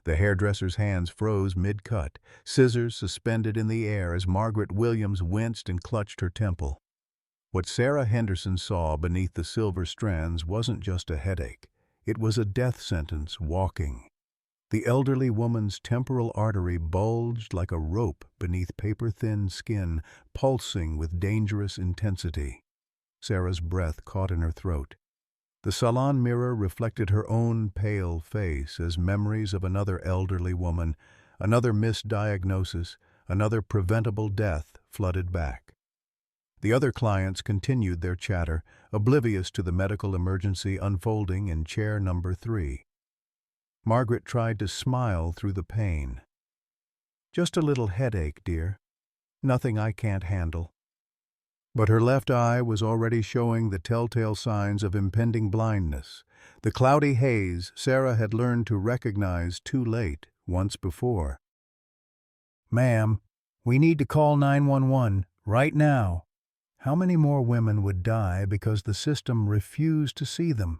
The hairdresser's hands froze mid-cut, scissors suspended in the air as Margaret Williams winced and clutched her temple. What Sarah Henderson saw beneath the silver strands wasn't just a headache. It was a death sentence walking. The elderly woman's temporal artery bulged like a rope beneath paper-thin skin, pulsing with dangerous intensity. Sarah's breath caught in her throat. The salon mirror reflected her own pale face as memories of another elderly woman, another misdiagnosis, another preventable death flooded back. The other clients continued their chatter, oblivious to the medical emergency unfolding in chair number 3. Margaret tried to smile through the pain. "Just a little headache, dear. Nothing I can't handle." But her left eye was already showing the telltale signs of impending blindness, the cloudy haze Sarah had learned to recognize too late once before. "Ma'am, we need to call 911 right now." How many more women would die because the system refused to see them?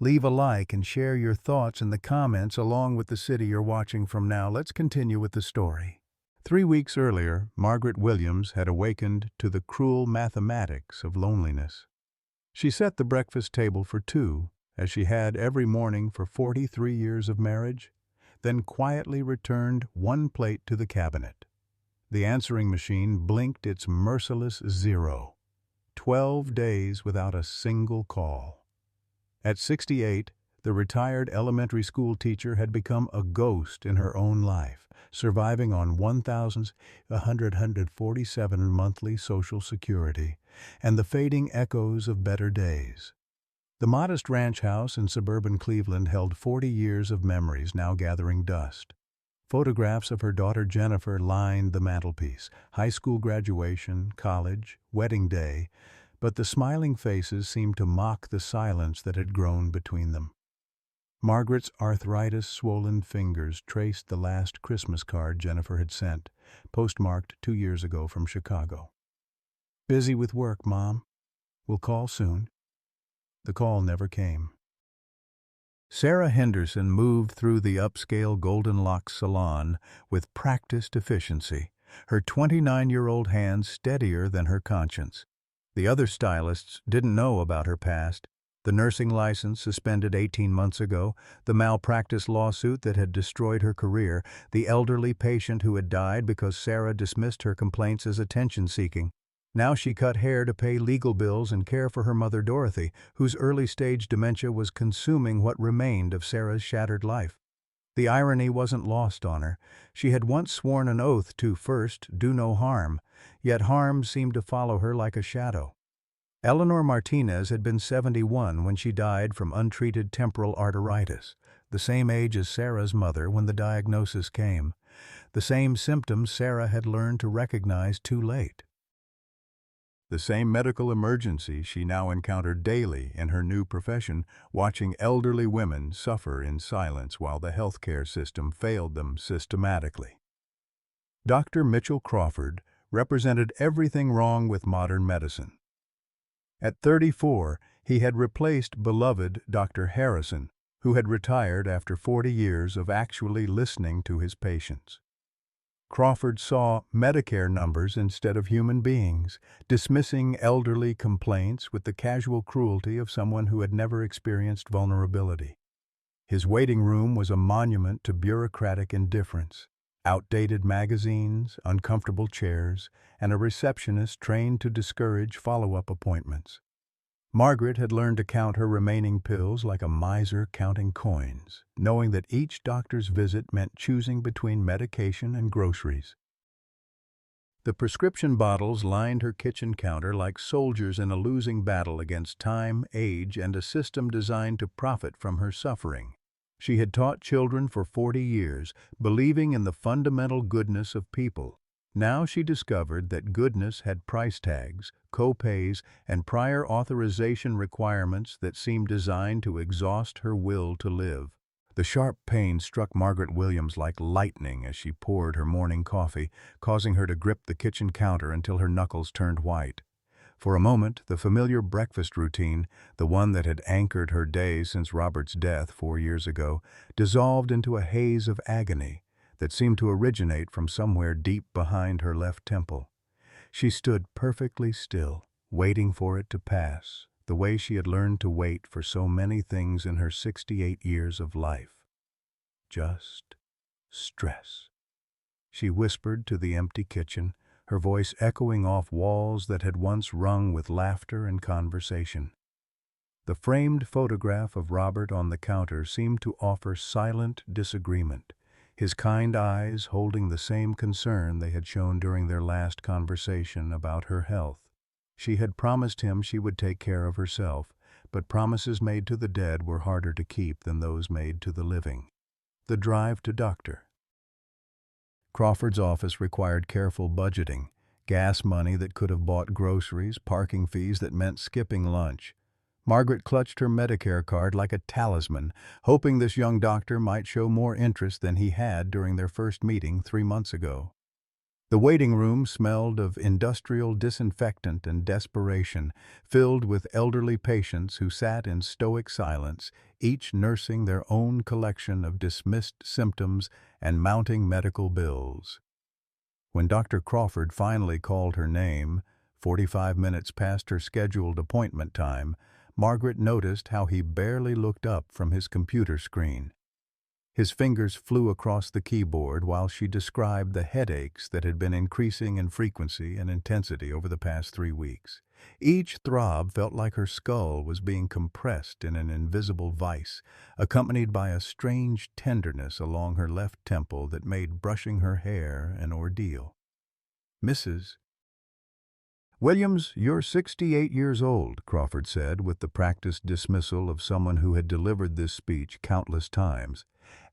Leave a like and share your thoughts in the comments along with the city you're watching from now. Let's continue with the story. 3 weeks earlier, Margaret Williams had awakened to the cruel mathematics of loneliness. She set the breakfast table for 2, as she had every morning for 43 years of marriage, then quietly returned 1 plate to the cabinet. The answering machine blinked its merciless 0. 12 days without a single call. At 68, the retired elementary school teacher had become a ghost in her own life, surviving on $1,147 monthly Social Security and the fading echoes of better days. The modest ranch house in suburban Cleveland held 40 years of memories now gathering dust. Photographs of her daughter Jennifer lined the mantelpiece, high school graduation, college, wedding day, but the smiling faces seemed to mock the silence that had grown between them. Margaret's arthritis-swollen fingers traced the last Christmas card Jennifer had sent, postmarked 2 years ago from Chicago. "Busy with work, Mom. We'll call soon." The call never came. Sarah Henderson moved through the upscale Golden Locks salon with practiced efficiency, her 29-year-old hands steadier than her conscience. The other stylists didn't know about her past. The nursing license suspended 18 months ago, the malpractice lawsuit that had destroyed her career, the elderly patient who had died because Sarah dismissed her complaints as attention-seeking. Now she cut hair to pay legal bills and care for her mother Dorothy, whose early-stage dementia was consuming what remained of Sarah's shattered life. The irony wasn't lost on her. She had once sworn an oath to, first, do no harm, yet harm seemed to follow her like a shadow. Eleanor Martinez had been 71 when she died from untreated temporal arteritis, the same age as Sarah's mother when the diagnosis came, the same symptoms Sarah had learned to recognize too late. The same medical emergency she now encountered daily in her new profession, watching elderly women suffer in silence while the healthcare system failed them systematically. Dr. Mitchell Crawford represented everything wrong with modern medicine. At 34, he had replaced beloved Dr. Harrison, who had retired after 40 years of actually listening to his patients. Crawford saw Medicare numbers instead of human beings, dismissing elderly complaints with the casual cruelty of someone who had never experienced vulnerability. His waiting room was a monument to bureaucratic indifference. Outdated magazines, uncomfortable chairs, and a receptionist trained to discourage follow-up appointments. Margaret had learned to count her remaining pills like a miser counting coins, knowing that each doctor's visit meant choosing between medication and groceries. The prescription bottles lined her kitchen counter like soldiers in a losing battle against time, age, and a system designed to profit from her suffering. She had taught children for 40 years, believing in the fundamental goodness of people. Now she discovered that goodness had price tags, co-pays, and prior authorization requirements that seemed designed to exhaust her will to live. The sharp pain struck Margaret Williams like lightning as she poured her morning coffee, causing her to grip the kitchen counter until her knuckles turned white. For a moment, the familiar breakfast routine, the one that had anchored her days since Robert's death 4 years ago, dissolved into a haze of agony that seemed to originate from somewhere deep behind her left temple. She stood perfectly still, waiting for it to pass, the way she had learned to wait for so many things in her 68 years of life. Just stress. She whispered to the empty kitchen, her voice echoing off walls that had once rung with laughter and conversation. The framed photograph of Robert on the counter seemed to offer silent disagreement, his kind eyes holding the same concern they had shown during their last conversation about her health. She had promised him she would take care of herself, but promises made to the dead were harder to keep than those made to the living. The drive to Dr. Crawford's office required careful budgeting, gas money that could have bought groceries, parking fees that meant skipping lunch. Margaret clutched her Medicare card like a talisman, hoping this young doctor might show more interest than he had during their first meeting 3 months ago. The waiting room smelled of industrial disinfectant and desperation, filled with elderly patients who sat in stoic silence, each nursing their own collection of dismissed symptoms and mounting medical bills. When Dr. Crawford finally called her name, 45 minutes past her scheduled appointment time, Margaret noticed how he barely looked up from his computer screen. His fingers flew across the keyboard while she described the headaches that had been increasing in frequency and intensity over the past 3 weeks. Each throb felt like her skull was being compressed in an invisible vice, accompanied by a strange tenderness along her left temple that made brushing her hair an ordeal. "Mrs. Williams, you're 68 years old," Crawford said with the practiced dismissal of someone who had delivered this speech countless times.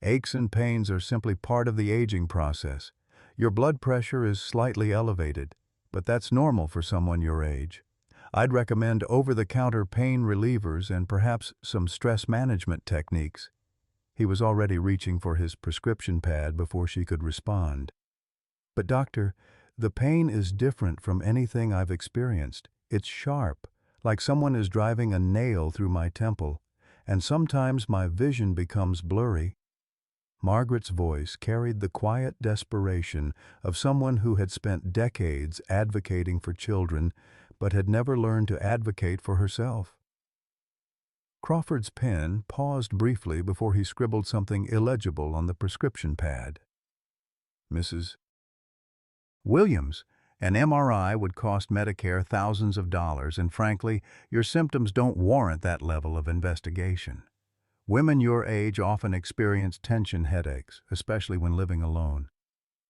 "Aches and pains are simply part of the aging process. Your blood pressure is slightly elevated, but that's normal for someone your age. I'd recommend over-the-counter pain relievers and perhaps some stress management techniques." He was already reaching for his prescription pad before she could respond. "But doctor, the pain is different from anything I've experienced. It's sharp, like someone is driving a nail through my temple, and sometimes my vision becomes blurry." Margaret's voice carried the quiet desperation of someone who had spent decades advocating for children, but had never learned to advocate for herself. Crawford's pen paused briefly before he scribbled something illegible on the prescription pad. "Mrs. Williams, an MRI would cost Medicare thousands of dollars, and frankly, your symptoms don't warrant that level of investigation. Women your age often experience tension headaches, especially when living alone.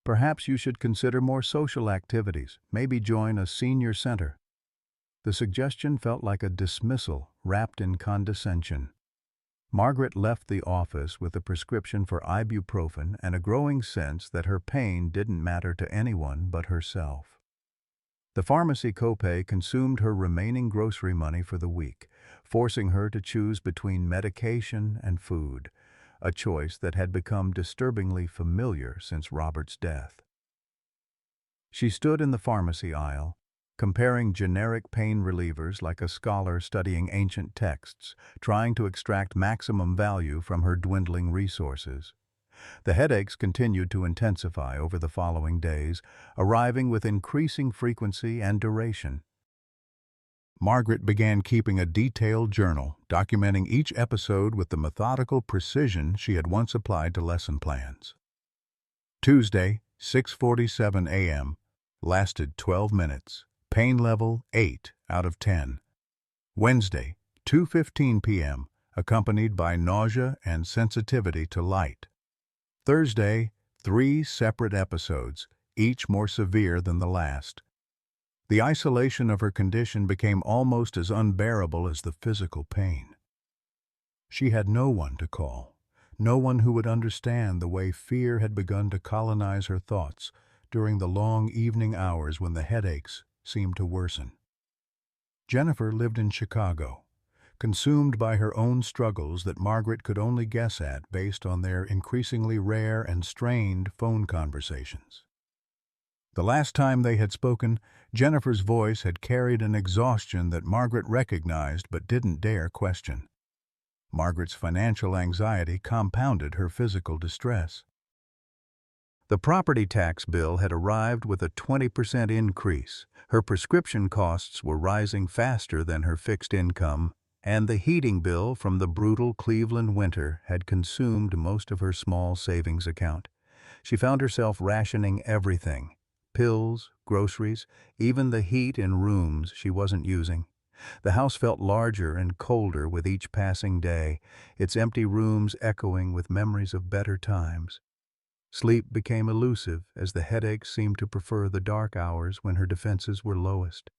Perhaps you should consider more social activities, maybe join a senior center." The suggestion felt like a dismissal wrapped in condescension. Margaret left the office with a prescription for ibuprofen and a growing sense that her pain didn't matter to anyone but herself. The pharmacy copay consumed her remaining grocery money for the week, forcing her to choose between medication and food, a choice that had become disturbingly familiar since Robert's death. She stood in the pharmacy aisle, comparing generic pain relievers like a scholar studying ancient texts, trying to extract maximum value from her dwindling resources. The headaches continued to intensify over the following days, arriving with increasing frequency and duration. Margaret began keeping a detailed journal, documenting each episode with the methodical precision she had once applied to lesson plans. Tuesday, 6:47 a.m., lasted 12 minutes. Pain level 8 out of 10. Wednesday, 2:15 p.m., accompanied by nausea and sensitivity to light. Thursday, 3 separate episodes, each more severe than the last. The isolation of her condition became almost as unbearable as the physical pain. She had no one to call, no one who would understand the way fear had begun to colonize her thoughts during the long evening hours when the headaches seemed to worsen. Jennifer lived in Chicago, consumed by her own struggles that Margaret could only guess at based on their increasingly rare and strained phone conversations. The last time they had spoken, Jennifer's voice had carried an exhaustion that Margaret recognized but didn't dare question. Margaret's financial anxiety compounded her physical distress. The property tax bill had arrived with a 20% increase. Her prescription costs were rising faster than her fixed income, and the heating bill from the brutal Cleveland winter had consumed most of her small savings account. She found herself rationing everything: pills, groceries, even the heat in rooms she wasn't using. The house felt larger and colder with each passing day, its empty rooms echoing with memories of better times. Sleep became elusive as the headaches seemed to prefer the dark hours when her defenses were lowest.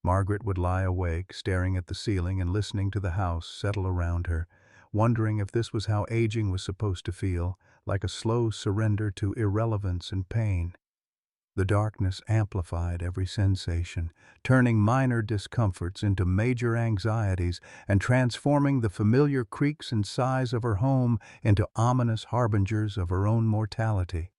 Margaret would lie awake, staring at the ceiling and listening to the house settle around her, wondering if this was how aging was supposed to feel, like a slow surrender to irrelevance and pain. The darkness amplified every sensation, turning minor discomforts into major anxieties and transforming the familiar creaks and sighs of her home into ominous harbingers of her own mortality.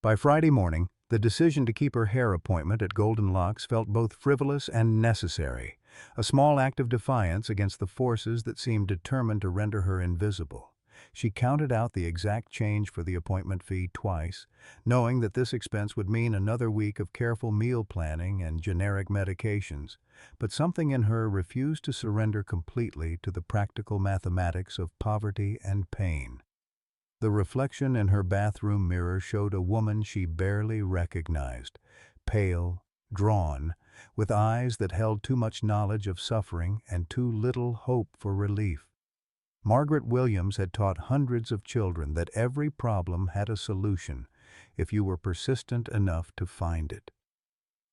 By Friday morning, the decision to keep her hair appointment at Golden Locks felt both frivolous and necessary, a small act of defiance against the forces that seemed determined to render her invisible. She counted out the exact change for the appointment fee twice, knowing that this expense would mean another week of careful meal planning and generic medications, but something in her refused to surrender completely to the practical mathematics of poverty and pain. The reflection in her bathroom mirror showed a woman she barely recognized, pale, drawn, with eyes that held too much knowledge of suffering and too little hope for relief. Margaret Williams had taught hundreds of children that every problem had a solution if you were persistent enough to find it.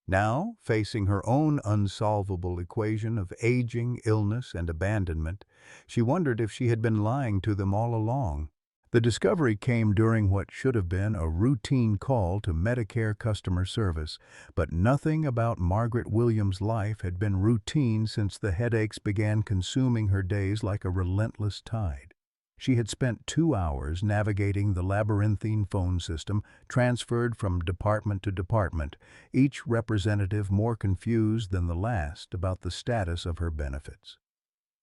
Now, facing her own unsolvable equation of aging, illness, and abandonment, she wondered if she had been lying to them all along. The discovery came during what should have been a routine call to Medicare customer service, but nothing about Margaret Williams' life had been routine since the headaches began consuming her days like a relentless tide. She had spent 2 hours navigating the labyrinthine phone system, transferred from department to department, each representative more confused than the last about the status of her benefits.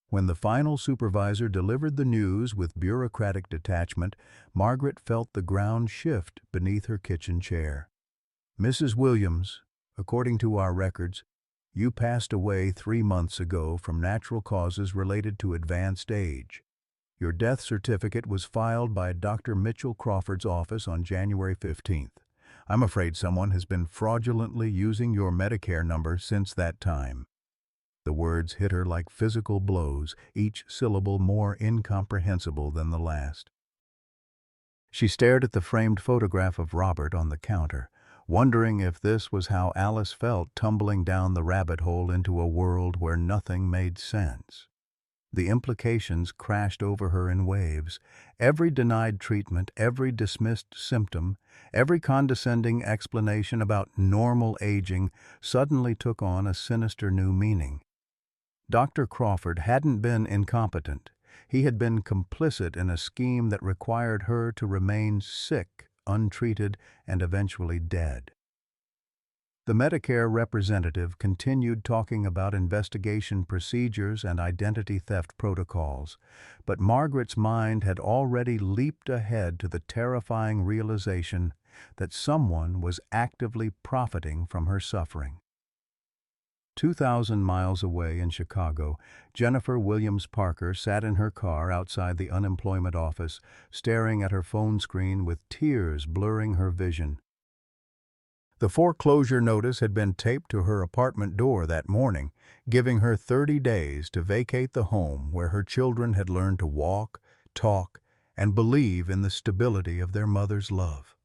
When the final supervisor delivered the news with bureaucratic detachment, Margaret felt the ground shift beneath her kitchen chair. "Mrs. Williams, according to our records, you passed away 3 months ago from natural causes related to advanced age. Your death certificate was filed by Dr. Mitchell Crawford's office on January 15th. I'm afraid someone has been fraudulently using your Medicare number since that time." The words hit her like physical blows, each syllable more incomprehensible than the last. She stared at the framed photograph of Robert on the counter, wondering if this was how Alice felt tumbling down the rabbit hole into a world where nothing made sense. The implications crashed over her in waves. Every denied treatment, every dismissed symptom, every condescending explanation about normal aging suddenly took on a sinister new meaning. Dr. Crawford hadn't been incompetent. He had been complicit in a scheme that required her to remain sick, untreated, and eventually dead. The Medicare representative continued talking about investigation procedures and identity theft protocols, but Margaret's mind had already leaped ahead to the terrifying realization that someone was actively profiting from her suffering. 2,000 miles away in Chicago, Jennifer Williams Parker sat in her car outside the unemployment office, staring at her phone screen with tears blurring her vision. The foreclosure notice had been taped to her apartment door that morning, giving her 30 days to vacate the home where her children had learned to walk, talk, and believe in the stability of their mother's love.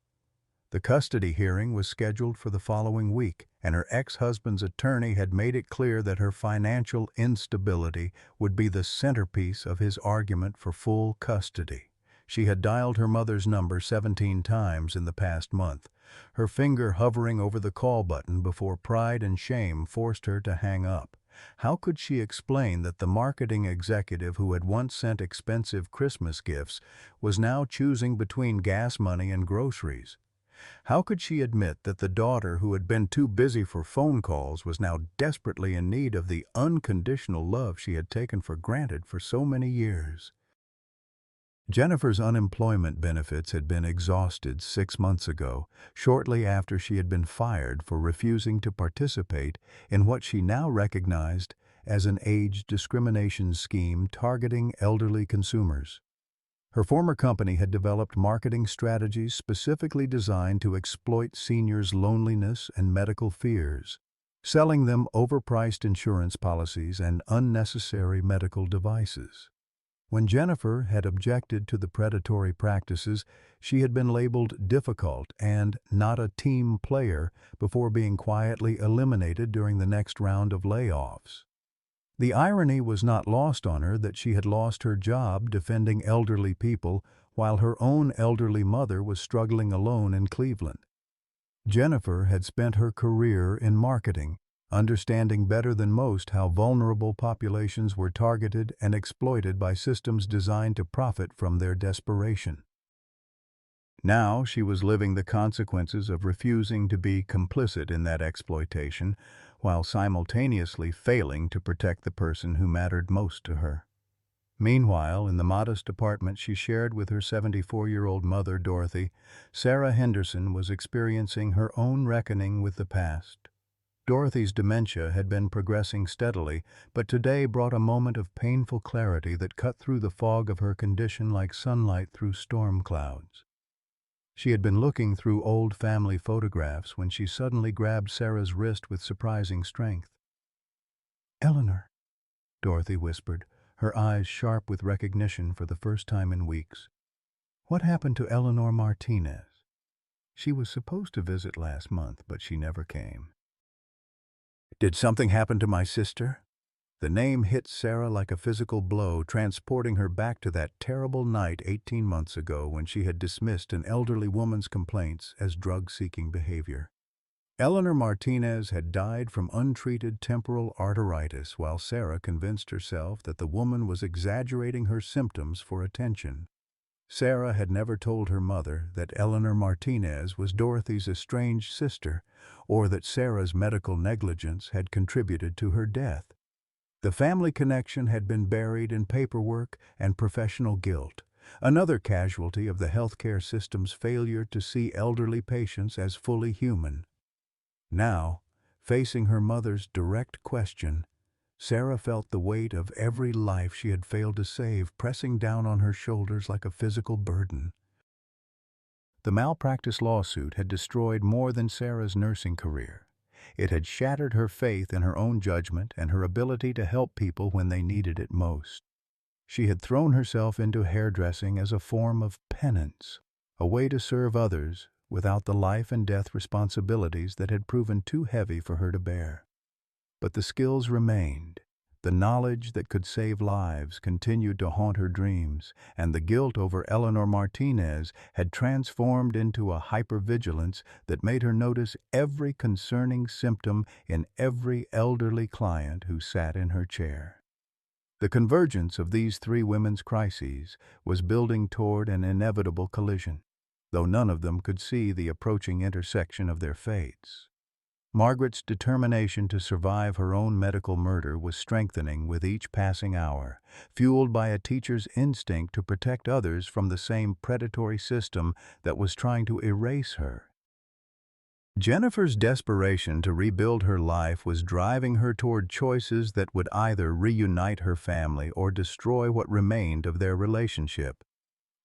The custody hearing was scheduled for the following week, and her ex-husband's attorney had made it clear that her financial instability would be the centerpiece of his argument for full custody. She had dialed her mother's number 17 times in the past month, her finger hovering over the call button before pride and shame forced her to hang up. How could she explain that the marketing executive who had once sent expensive Christmas gifts was now choosing between gas money and groceries? How could she admit that the daughter who had been too busy for phone calls was now desperately in need of the unconditional love she had taken for granted for so many years? Jennifer's unemployment benefits had been exhausted 6 months ago, shortly after she had been fired for refusing to participate in what she now recognized as an age discrimination scheme targeting elderly consumers. Her former company had developed marketing strategies specifically designed to exploit seniors' loneliness and medical fears, selling them overpriced insurance policies and unnecessary medical devices. When Jennifer had objected to the predatory practices, she had been labeled difficult and not a team player before being quietly eliminated during the next round of layoffs. The irony was not lost on her that she had lost her job defending elderly people while her own elderly mother was struggling alone in Cleveland. Jennifer had spent her career in marketing, understanding better than most how vulnerable populations were targeted and exploited by systems designed to profit from their desperation. Now she was living the consequences of refusing to be complicit in that exploitation, while simultaneously failing to protect the person who mattered most to her. Meanwhile, in the modest apartment she shared with her 74-year-old mother, Dorothy, Sarah Henderson was experiencing her own reckoning with the past. Dorothy's dementia had been progressing steadily, but today brought a moment of painful clarity that cut through the fog of her condition like sunlight through storm clouds. She had been looking through old family photographs when she suddenly grabbed Sarah's wrist with surprising strength. "Eleanor," Dorothy whispered, her eyes sharp with recognition for the first time in weeks. "What happened to Eleanor Martinez? She was supposed to visit last month, but she never came." "Did something happen to my sister?" The name hit Sarah like a physical blow, transporting her back to that terrible night 18 months ago when she had dismissed an elderly woman's complaints as drug-seeking behavior. Eleanor Martinez had died from untreated temporal arteritis while Sarah convinced herself that the woman was exaggerating her symptoms for attention. Sarah had never told her mother that Eleanor Martinez was Dorothy's estranged sister, or that Sarah's medical negligence had contributed to her death. The family connection had been buried in paperwork and professional guilt, another casualty of the healthcare system's failure to see elderly patients as fully human. Now, facing her mother's direct question, Sarah felt the weight of every life she had failed to save pressing down on her shoulders like a physical burden. The malpractice lawsuit had destroyed more than Sarah's nursing career. It had shattered her faith in her own judgment and her ability to help people when they needed it most. She had thrown herself into hairdressing as a form of penance, a way to serve others without the life and death responsibilities that had proven too heavy for her to bear. But the skills remained. The knowledge that could save lives continued to haunt her dreams, and the guilt over Eleanor Martinez had transformed into a hypervigilance that made her notice every concerning symptom in every elderly client who sat in her chair. The convergence of these three women's crises was building toward an inevitable collision, though none of them could see the approaching intersection of their fates. Margaret's determination to survive her own medical murder was strengthening with each passing hour, fueled by a teacher's instinct to protect others from the same predatory system that was trying to erase her. Jennifer's desperation to rebuild her life was driving her toward choices that would either reunite her family or destroy what remained of their relationship.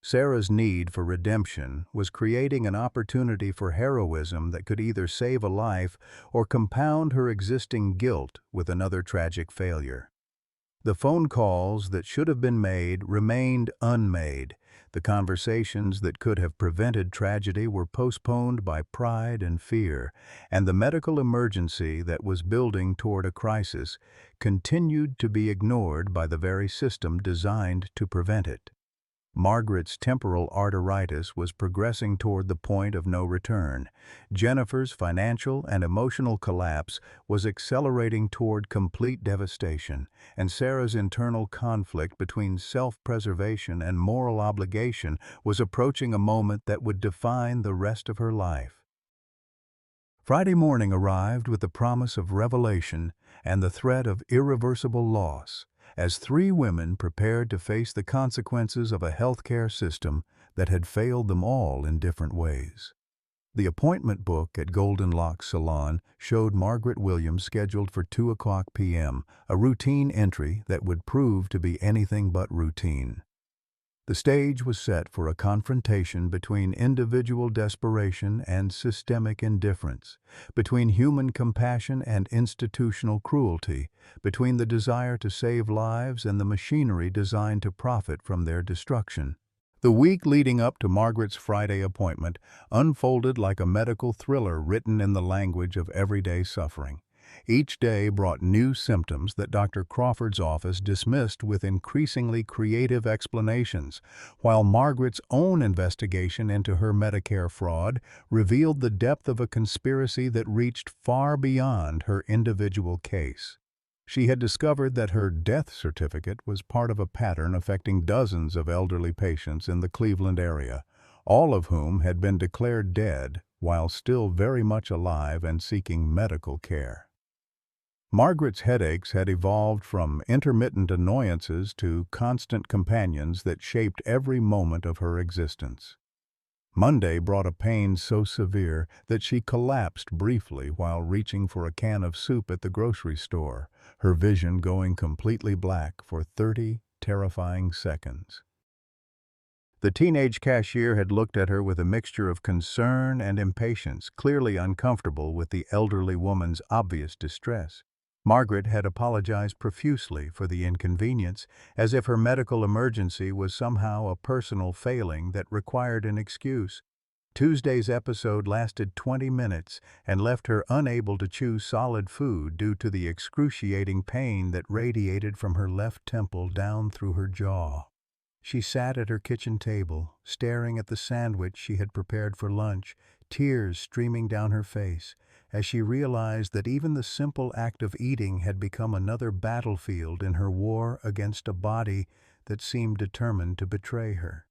Sarah's need for redemption was creating an opportunity for heroism that could either save a life or compound her existing guilt with another tragic failure. The phone calls that should have been made remained unmade. The conversations that could have prevented tragedy were postponed by pride and fear, and the medical emergency that was building toward a crisis continued to be ignored by the very system designed to prevent it. Margaret's temporal arteritis was progressing toward the point of no return. Jennifer's financial and emotional collapse was accelerating toward complete devastation, and Sarah's internal conflict between self-preservation and moral obligation was approaching a moment that would define the rest of her life. Friday morning arrived with the promise of revelation and the threat of irreversible loss, as three women prepared to face the consequences of a healthcare system that had failed them all in different ways. The appointment book at Golden Locks Salon showed Margaret Williams scheduled for 2:00 p.m., a routine entry that would prove to be anything but routine. The stage was set for a confrontation between individual desperation and systemic indifference, between human compassion and institutional cruelty, between the desire to save lives and the machinery designed to profit from their destruction. The week leading up to Margaret's Friday appointment unfolded like a medical thriller written in the language of everyday suffering. Each day brought new symptoms that Dr. Crawford's office dismissed with increasingly creative explanations, while Margaret's own investigation into her Medicare fraud revealed the depth of a conspiracy that reached far beyond her individual case. She had discovered that her death certificate was part of a pattern affecting dozens of elderly patients in the Cleveland area, all of whom had been declared dead while still very much alive and seeking medical care. Margaret's headaches had evolved from intermittent annoyances to constant companions that shaped every moment of her existence. Monday brought a pain so severe that she collapsed briefly while reaching for a can of soup at the grocery store, her vision going completely black for 30 terrifying seconds. The teenage cashier had looked at her with a mixture of concern and impatience, clearly uncomfortable with the elderly woman's obvious distress. Margaret had apologized profusely for the inconvenience, as if her medical emergency was somehow a personal failing that required an excuse. Tuesday's episode lasted 20 minutes and left her unable to chew solid food due to the excruciating pain that radiated from her left temple down through her jaw. She sat at her kitchen table, staring at the sandwich she had prepared for lunch, tears streaming down her face, as she realized that even the simple act of eating had become another battlefield in her war against a body that seemed determined to betray her.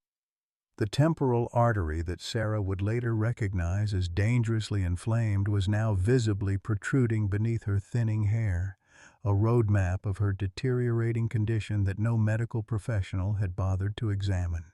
The temporal artery that Sarah would later recognize as dangerously inflamed was now visibly protruding beneath her thinning hair, a roadmap of her deteriorating condition that no medical professional had bothered to examine.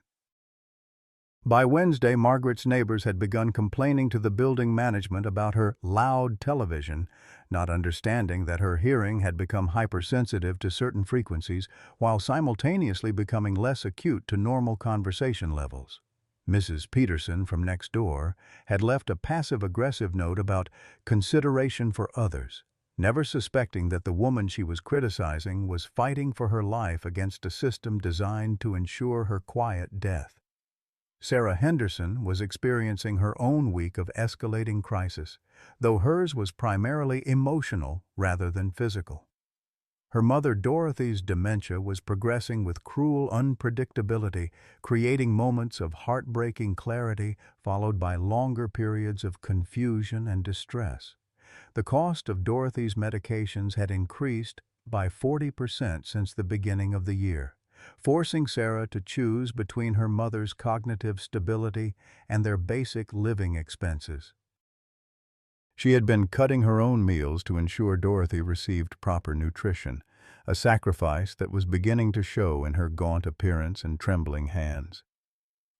By Wednesday, Margaret's neighbors had begun complaining to the building management about her loud television, not understanding that her hearing had become hypersensitive to certain frequencies while simultaneously becoming less acute to normal conversation levels. Mrs. Peterson from next door had left a passive-aggressive note about consideration for others, never suspecting that the woman she was criticizing was fighting for her life against a system designed to ensure her quiet death. Sarah Henderson was experiencing her own week of escalating crisis, though hers was primarily emotional rather than physical. Her mother Dorothy's dementia was progressing with cruel unpredictability, creating moments of heartbreaking clarity followed by longer periods of confusion and distress. The cost of Dorothy's medications had increased by 40% since the beginning of the year, forcing Sarah to choose between her mother's cognitive stability and their basic living expenses. She had been cutting her own meals to ensure Dorothy received proper nutrition, a sacrifice that was beginning to show in her gaunt appearance and trembling hands.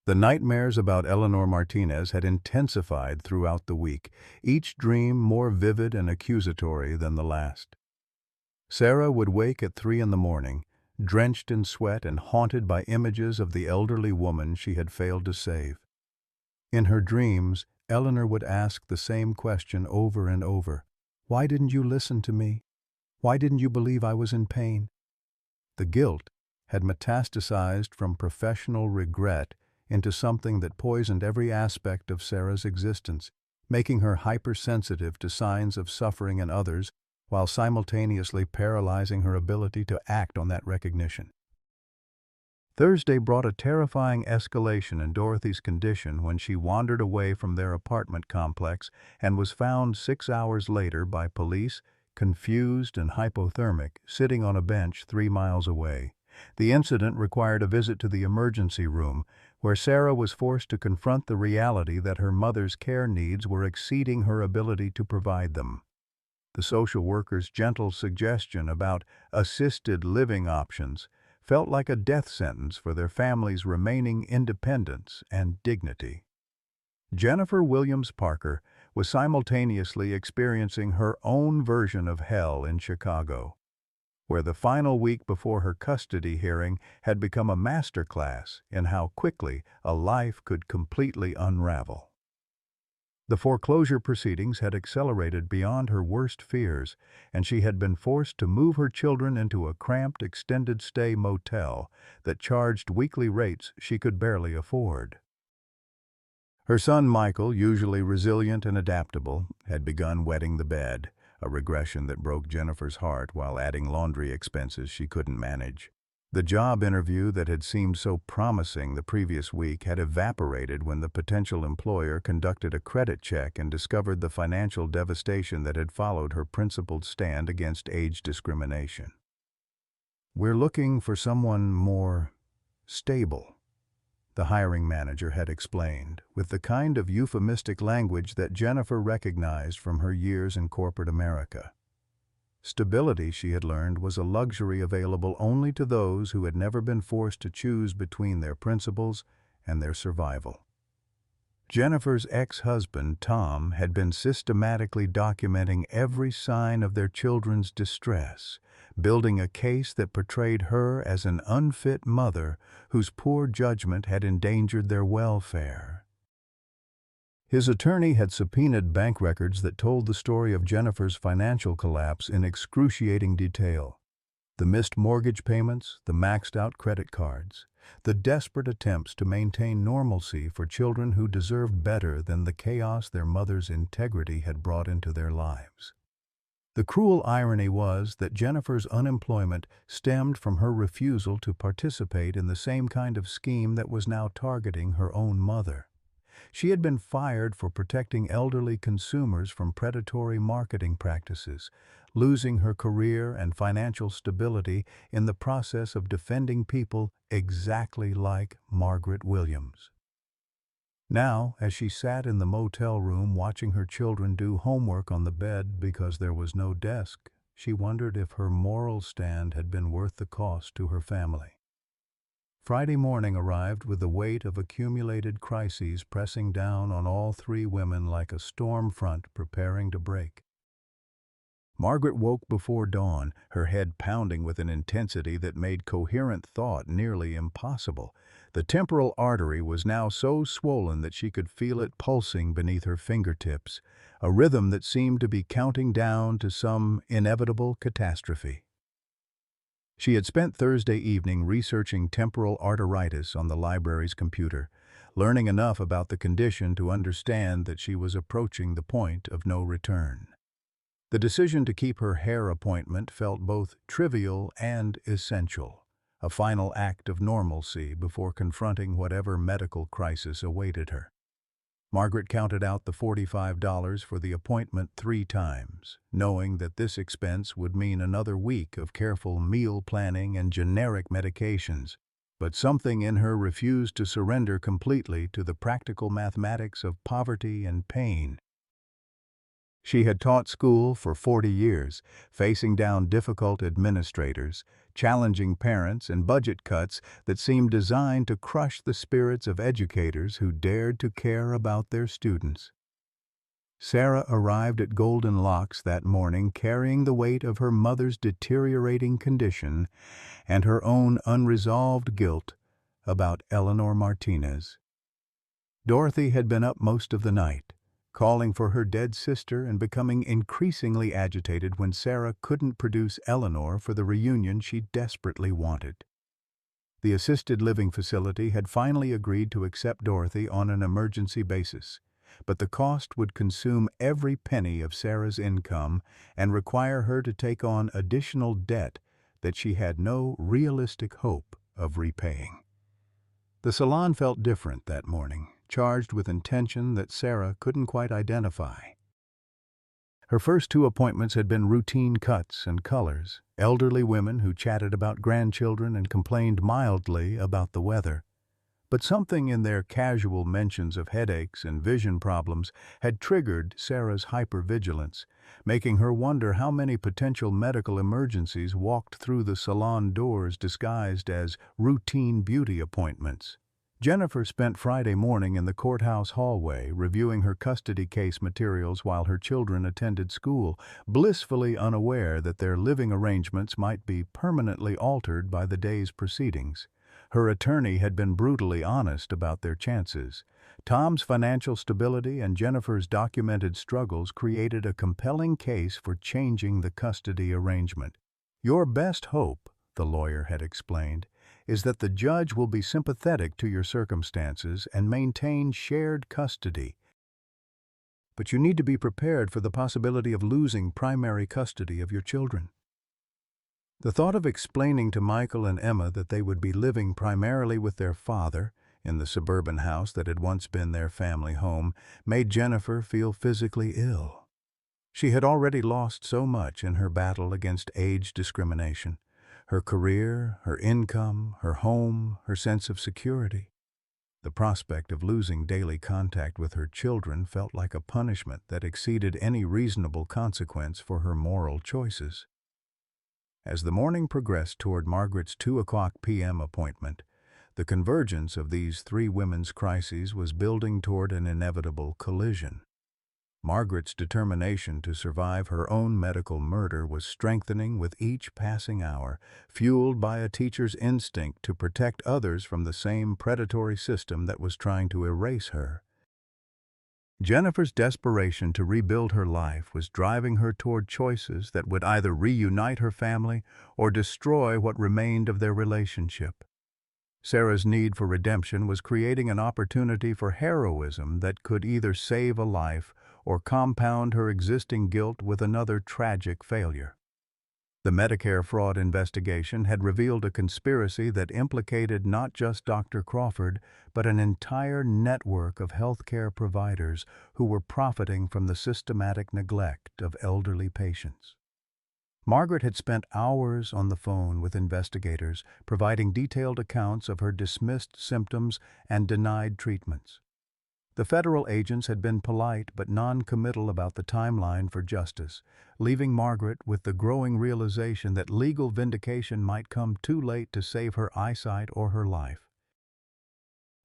The nightmares about Eleanor Martinez had intensified throughout the week, each dream more vivid and accusatory than the last. Sarah would wake at 3 in the morning, drenched in sweat and haunted by images of the elderly woman she had failed to save. In her dreams, Eleanor would ask the same question over and over. Why didn't you listen to me? Why didn't you believe I was in pain? The guilt had metastasized from professional regret into something that poisoned every aspect of Sarah's existence, making her hypersensitive to signs of suffering in others while simultaneously paralyzing her ability to act on that recognition. Thursday brought a terrifying escalation in Dorothy's condition when she wandered away from their apartment complex and was found 6 hours later by police, confused and hypothermic, sitting on a bench 3 miles away. The incident required a visit to the emergency room, where Sarah was forced to confront the reality that her mother's care needs were exceeding her ability to provide them. The social worker's gentle suggestion about assisted living options felt like a death sentence for their family's remaining independence and dignity. Jennifer Williams Parker was simultaneously experiencing her own version of hell in Chicago, where the final week before her custody hearing had become a masterclass in how quickly a life could completely unravel. The foreclosure proceedings had accelerated beyond her worst fears, and she had been forced to move her children into a cramped extended-stay motel that charged weekly rates she could barely afford. Her son Michael, usually resilient and adaptable, had begun wetting the bed, a regression that broke Jennifer's heart while adding laundry expenses she couldn't manage. The job interview that had seemed so promising the previous week had evaporated when the potential employer conducted a credit check and discovered the financial devastation that had followed her principled stand against age discrimination. "We're looking for someone more stable," the hiring manager had explained, with the kind of euphemistic language that Jennifer recognized from her years in corporate America. Stability, she had learned, was a luxury available only to those who had never been forced to choose between their principles and their survival. Jennifer's ex-husband, Tom, had been systematically documenting every sign of their children's distress, building a case that portrayed her as an unfit mother whose poor judgment had endangered their welfare. His attorney had subpoenaed bank records that told the story of Jennifer's financial collapse in excruciating detail. The missed mortgage payments, the maxed-out credit cards, the desperate attempts to maintain normalcy for children who deserved better than the chaos their mother's integrity had brought into their lives. The cruel irony was that Jennifer's unemployment stemmed from her refusal to participate in the same kind of scheme that was now targeting her own mother. She had been fired for protecting elderly consumers from predatory marketing practices, losing her career and financial stability in the process of defending people exactly like Margaret Williams. Now, as she sat in the motel room watching her children do homework on the bed because there was no desk, she wondered if her moral stand had been worth the cost to her family. Friday morning arrived with the weight of accumulated crises pressing down on all three women like a storm front preparing to break. Margaret woke before dawn, her head pounding with an intensity that made coherent thought nearly impossible. The temporal artery was now so swollen that she could feel it pulsing beneath her fingertips, a rhythm that seemed to be counting down to some inevitable catastrophe. She had spent Thursday evening researching temporal arteritis on the library's computer, learning enough about the condition to understand that she was approaching the point of no return. The decision to keep her hair appointment felt both trivial and essential, a final act of normalcy before confronting whatever medical crisis awaited her. Margaret counted out the $45 for the appointment 3 times, knowing that this expense would mean another week of careful meal planning and generic medications, but something in her refused to surrender completely to the practical mathematics of poverty and pain. She had taught school for 40 years, facing down difficult administrators, challenging parents, and budget cuts that seemed designed to crush the spirits of educators who dared to care about their students. Sarah arrived at Golden Locks that morning carrying the weight of her mother's deteriorating condition and her own unresolved guilt about Eleanor Martinez. Dorothy had been up most of the night, calling for her dead sister and becoming increasingly agitated when Sarah couldn't produce Eleanor for the reunion she desperately wanted. The assisted living facility had finally agreed to accept Dorothy on an emergency basis, but the cost would consume every penny of Sarah's income and require her to take on additional debt that she had no realistic hope of repaying. The salon felt different that morning, charged with intention that Sarah couldn't quite identify. Her first two appointments had been routine cuts and colors, elderly women who chatted about grandchildren and complained mildly about the weather. But something in their casual mentions of headaches and vision problems had triggered Sarah's hypervigilance, making her wonder how many potential medical emergencies walked through the salon doors disguised as routine beauty appointments. Jennifer spent Friday morning in the courthouse hallway reviewing her custody case materials while her children attended school, blissfully unaware that their living arrangements might be permanently altered by the day's proceedings. Her attorney had been brutally honest about their chances. Tom's financial stability and Jennifer's documented struggles created a compelling case for changing the custody arrangement. "Your best hope," the lawyer had explained, "is that the judge will be sympathetic to your circumstances and maintain shared custody. But you need to be prepared for the possibility of losing primary custody of your children." The thought of explaining to Michael and Emma that they would be living primarily with their father in the suburban house that had once been their family home made Jennifer feel physically ill. She had already lost so much in her battle against age discrimination: her career, her income, her home, her sense of security. The prospect of losing daily contact with her children felt like a punishment that exceeded any reasonable consequence for her moral choices. As the morning progressed toward Margaret's 2 p.m. appointment, the convergence of these three women's crises was building toward an inevitable collision. Margaret's determination to survive her own medical murder was strengthening with each passing hour, fueled by a teacher's instinct to protect others from the same predatory system that was trying to erase her. Jennifer's desperation to rebuild her life was driving her toward choices that would either reunite her family or destroy what remained of their relationship. Sarah's need for redemption was creating an opportunity for heroism that could either save a life or compound her existing guilt with another tragic failure. The Medicare fraud investigation had revealed a conspiracy that implicated not just Dr. Crawford, but an entire network of healthcare providers who were profiting from the systematic neglect of elderly patients. Margaret had spent hours on the phone with investigators, providing detailed accounts of her dismissed symptoms and denied treatments. The federal agents had been polite but non-committal about the timeline for justice, leaving Margaret with the growing realization that legal vindication might come too late to save her eyesight or her life.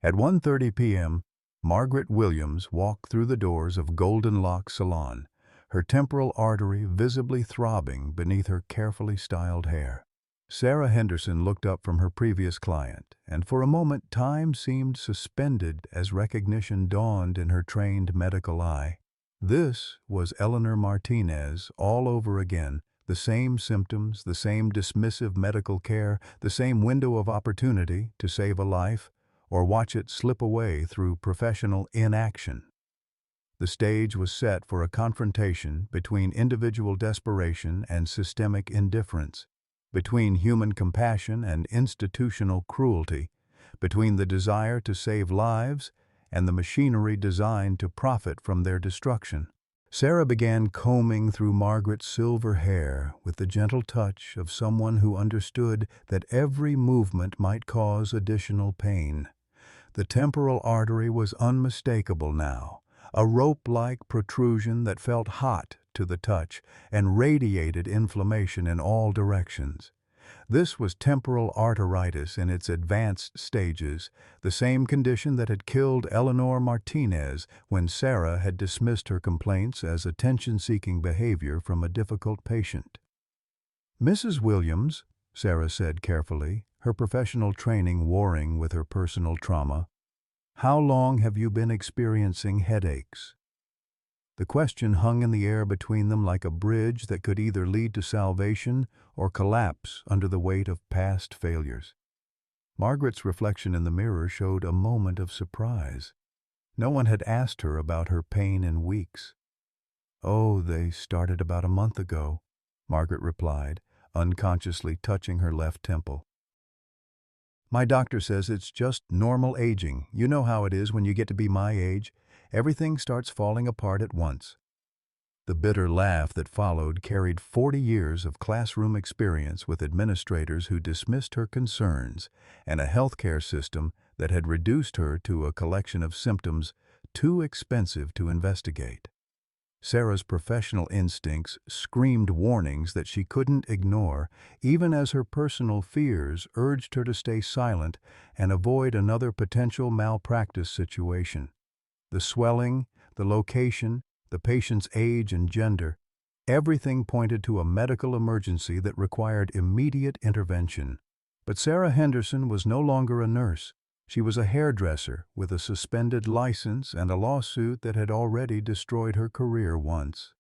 At 1:30 p.m., Margaret Williams walked through the doors of Golden Lock Salon, her temporal artery visibly throbbing beneath her carefully styled hair. Sarah Henderson looked up from her previous client, and for a moment time seemed suspended as recognition dawned in her trained medical eye. This was Eleanor Martinez all over again, the same symptoms, the same dismissive medical care, the same window of opportunity to save a life or watch it slip away through professional inaction. The stage was set for a confrontation between individual desperation and systemic indifference, between human compassion and institutional cruelty, between the desire to save lives and the machinery designed to profit from their destruction. Sarah began combing through Margaret's silver hair with the gentle touch of someone who understood that every movement might cause additional pain. The temporal artery was unmistakable now, a rope-like protrusion that felt hot to the touch and radiated inflammation in all directions. This was temporal arteritis in its advanced stages, the same condition that had killed Eleanor Martinez when Sarah had dismissed her complaints as attention-seeking behavior from a difficult patient. "Mrs. Williams," Sarah said carefully, her professional training warring with her personal trauma, "how long have you been experiencing headaches?" The question hung in the air between them like a bridge that could either lead to salvation or collapse under the weight of past failures. Margaret's reflection in the mirror showed a moment of surprise. No one had asked her about her pain in weeks. "Oh, they started about a month ago," Margaret replied, unconsciously touching her left temple. My doctor says it's just normal aging. You know how it is when you get to be my age. Everything starts falling apart at once. The bitter laugh that followed carried 40 years of classroom experience with administrators who dismissed her concerns and a healthcare system that had reduced her to a collection of symptoms too expensive to investigate. Sarah's professional instincts screamed warnings that she couldn't ignore, even as her personal fears urged her to stay silent and avoid another potential malpractice situation. The swelling, the location, the patient's age and gender, everything pointed to a medical emergency that required immediate intervention. But Sarah Henderson was no longer a nurse. She was a hairdresser with a suspended license and a lawsuit that had already destroyed her career once.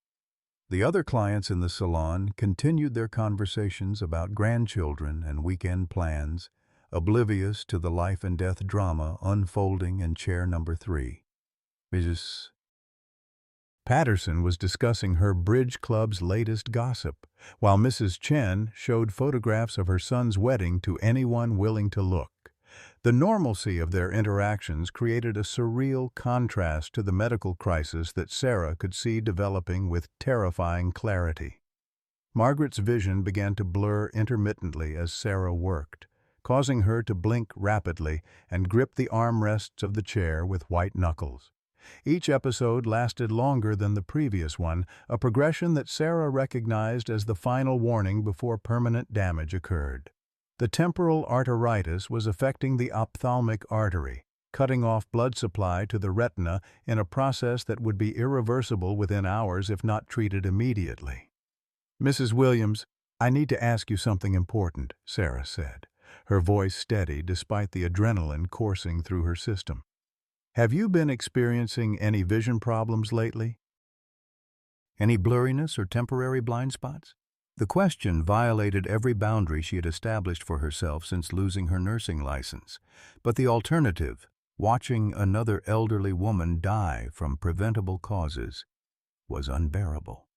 The other clients in the salon continued their conversations about grandchildren and weekend plans, oblivious to the life and death drama unfolding in chair number 3. Mrs. Patterson was discussing her bridge club's latest gossip, while Mrs. Chen showed photographs of her son's wedding to anyone willing to look. The normalcy of their interactions created a surreal contrast to the medical crisis that Sarah could see developing with terrifying clarity. Margaret's vision began to blur intermittently as Sarah worked, causing her to blink rapidly and grip the armrests of the chair with white knuckles. Each episode lasted longer than the previous one, a progression that Sarah recognized as the final warning before permanent damage occurred. The temporal arteritis was affecting the ophthalmic artery, cutting off blood supply to the retina in a process that would be irreversible within hours if not treated immediately. "Mrs. Williams, I need to ask you something important," Sarah said, her voice steady despite the adrenaline coursing through her system. "Have you been experiencing any vision problems lately? Any blurriness or temporary blind spots?" The question violated every boundary she had established for herself since losing her nursing license. But the alternative, watching another elderly woman die from preventable causes, was unbearable.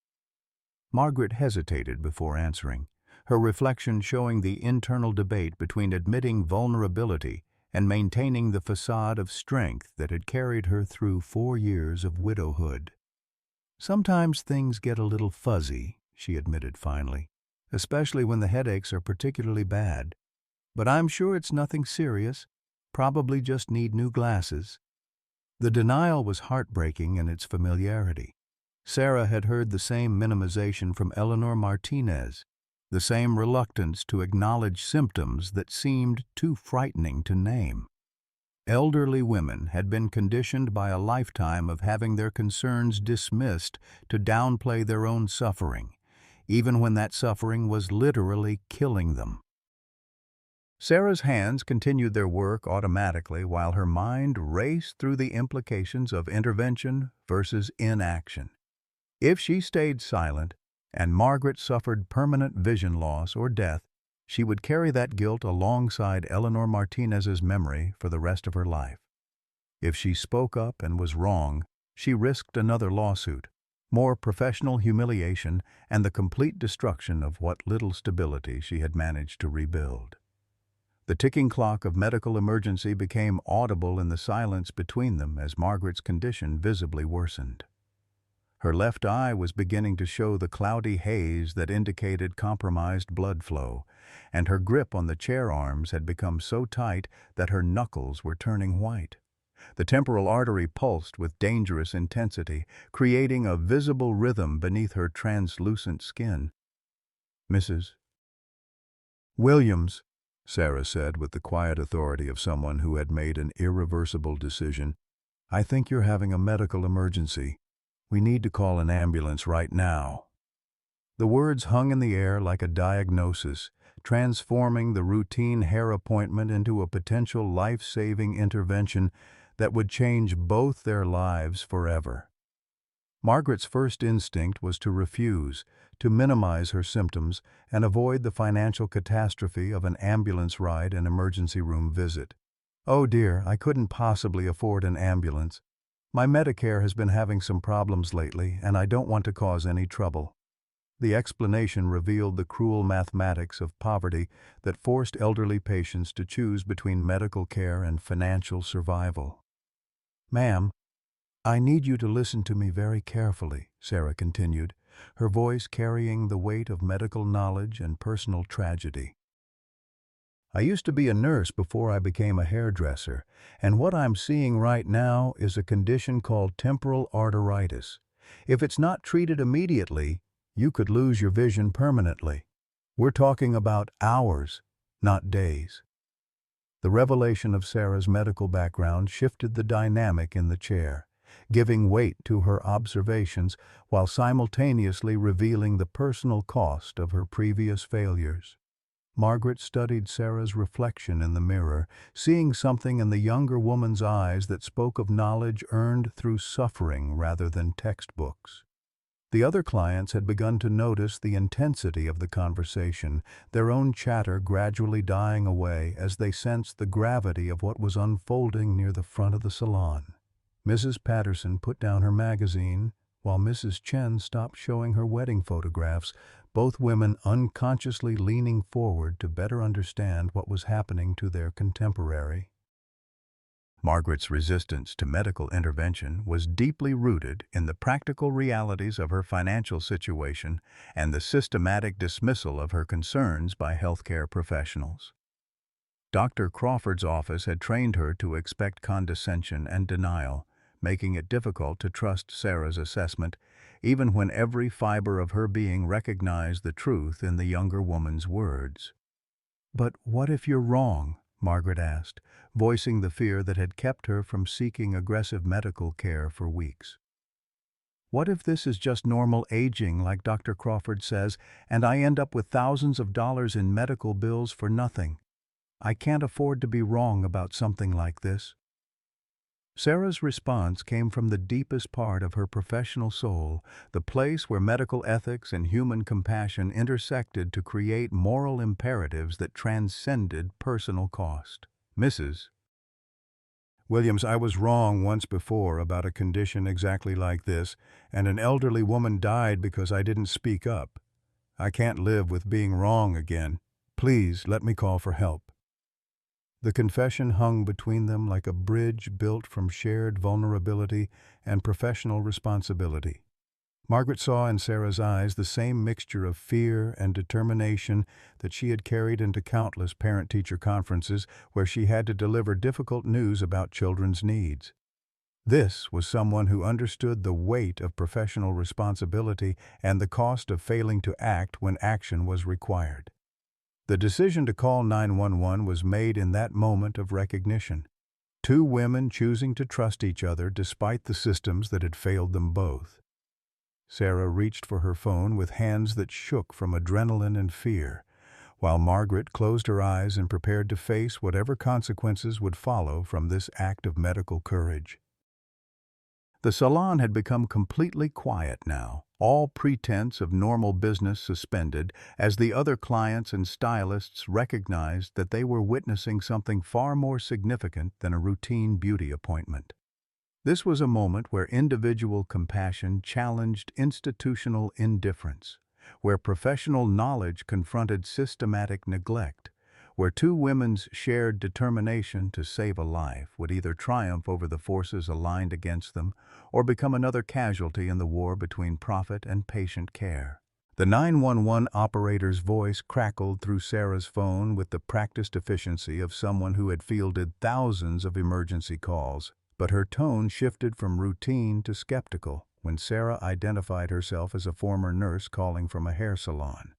Margaret hesitated before answering, her reflection showing the internal debate between admitting vulnerability and maintaining the facade of strength that had carried her through 4 years of widowhood. "Sometimes things get a little fuzzy," she admitted finally, "especially when the headaches are particularly bad. But I'm sure it's nothing serious, probably just need new glasses." The denial was heartbreaking in its familiarity. Sarah had heard the same minimization from Eleanor Martinez, the same reluctance to acknowledge symptoms that seemed too frightening to name. Elderly women had been conditioned by a lifetime of having their concerns dismissed to downplay their own suffering, even when that suffering was literally killing them. Sarah's hands continued their work automatically while her mind raced through the implications of intervention versus inaction. If she stayed silent, and Margaret suffered permanent vision loss or death, she would carry that guilt alongside Eleanor Martinez's memory for the rest of her life. If she spoke up and was wrong, she risked another lawsuit, more professional humiliation, and the complete destruction of what little stability she had managed to rebuild. The ticking clock of medical emergency became audible in the silence between them as Margaret's condition visibly worsened. Her left eye was beginning to show the cloudy haze that indicated compromised blood flow, and her grip on the chair arms had become so tight that her knuckles were turning white. The temporal artery pulsed with dangerous intensity, creating a visible rhythm beneath her translucent skin. "Mrs. Williams," Sarah said with the quiet authority of someone who had made an irreversible decision, "I think you're having a medical emergency. We need to call an ambulance right now." The words hung in the air like a diagnosis, transforming the routine hair appointment into a potential life-saving intervention that would change both their lives forever. Margaret's first instinct was to refuse, to minimize her symptoms, and avoid the financial catastrophe of an ambulance ride and emergency room visit. "Oh dear, I couldn't possibly afford an ambulance. My Medicare has been having some problems lately, and I don't want to cause any trouble." The explanation revealed the cruel mathematics of poverty that forced elderly patients to choose between medical care and financial survival. "Ma'am, I need you to listen to me very carefully," Sarah continued, her voice carrying the weight of medical knowledge and personal tragedy. "I used to be a nurse before I became a hairdresser, and what I'm seeing right now is a condition called temporal arteritis. If it's not treated immediately, you could lose your vision permanently. We're talking about hours, not days." The revelation of Sarah's medical background shifted the dynamic in the chair, giving weight to her observations while simultaneously revealing the personal cost of her previous failures. Margaret studied Sarah's reflection in the mirror, seeing something in the younger woman's eyes that spoke of knowledge earned through suffering rather than textbooks. The other clients had begun to notice the intensity of the conversation, their own chatter gradually dying away as they sensed the gravity of what was unfolding near the front of the salon. Mrs. Patterson put down her magazine, while Mrs. Chen stopped showing her wedding photographs, both women unconsciously leaning forward to better understand what was happening to their contemporary. Margaret's resistance to medical intervention was deeply rooted in the practical realities of her financial situation and the systematic dismissal of her concerns by healthcare professionals. Dr. Crawford's office had trained her to expect condescension and denial, making it difficult to trust Sarah's assessment, even when every fiber of her being recognized the truth in the younger woman's words. "But what if you're wrong?" Margaret asked, voicing the fear that had kept her from seeking aggressive medical care for weeks. "What if this is just normal aging, like Dr. Crawford says, and I end up with thousands of dollars in medical bills for nothing? I can't afford to be wrong about something like this." Sarah's response came from the deepest part of her professional soul, the place where medical ethics and human compassion intersected to create moral imperatives that transcended personal cost. "Mrs. Williams, I was wrong once before about a condition exactly like this, and an elderly woman died because I didn't speak up. I can't live with being wrong again. Please let me call for help." The confession hung between them like a bridge built from shared vulnerability and professional responsibility. Margaret saw in Sarah's eyes the same mixture of fear and determination that she had carried into countless parent-teacher conferences where she had to deliver difficult news about children's needs. This was someone who understood the weight of professional responsibility and the cost of failing to act when action was required. The decision to call 911 was made in that moment of recognition. Two women choosing to trust each other despite the systems that had failed them both. Sarah reached for her phone with hands that shook from adrenaline and fear, while Margaret closed her eyes and prepared to face whatever consequences would follow from this act of medical courage. The salon had become completely quiet now, all pretense of normal business suspended, as the other clients and stylists recognized that they were witnessing something far more significant than a routine beauty appointment. This was a moment where individual compassion challenged institutional indifference, where professional knowledge confronted systematic neglect, where two women's shared determination to save a life would either triumph over the forces aligned against them or become another casualty in the war between profit and patient care. The 911 operator's voice crackled through Sarah's phone with the practiced efficiency of someone who had fielded thousands of emergency calls, but her tone shifted from routine to skeptical when Sarah identified herself as a former nurse calling from a hair salon.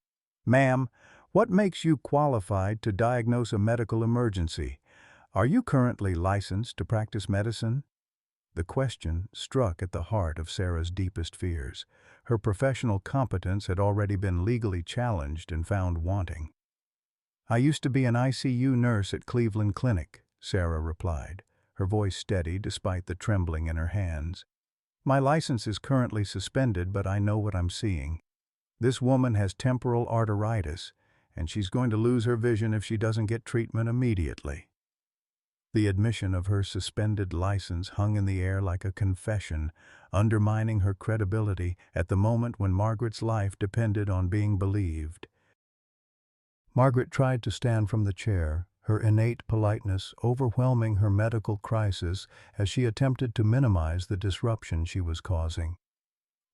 "Ma'am, what makes you qualified to diagnose a medical emergency? Are you currently licensed to practice medicine?" The question struck at the heart of Sarah's deepest fears. Her professional competence had already been legally challenged and found wanting. "I used to be an ICU nurse at Cleveland Clinic," Sarah replied, her voice steady despite the trembling in her hands. "My license is currently suspended, but I know what I'm seeing. This woman has temporal arteritis, and she's going to lose her vision if she doesn't get treatment immediately." The admission of her suspended license hung in the air like a confession, undermining her credibility at the moment when Margaret's life depended on being believed. Margaret tried to stand from the chair, her innate politeness overwhelming her medical crisis as she attempted to minimize the disruption she was causing.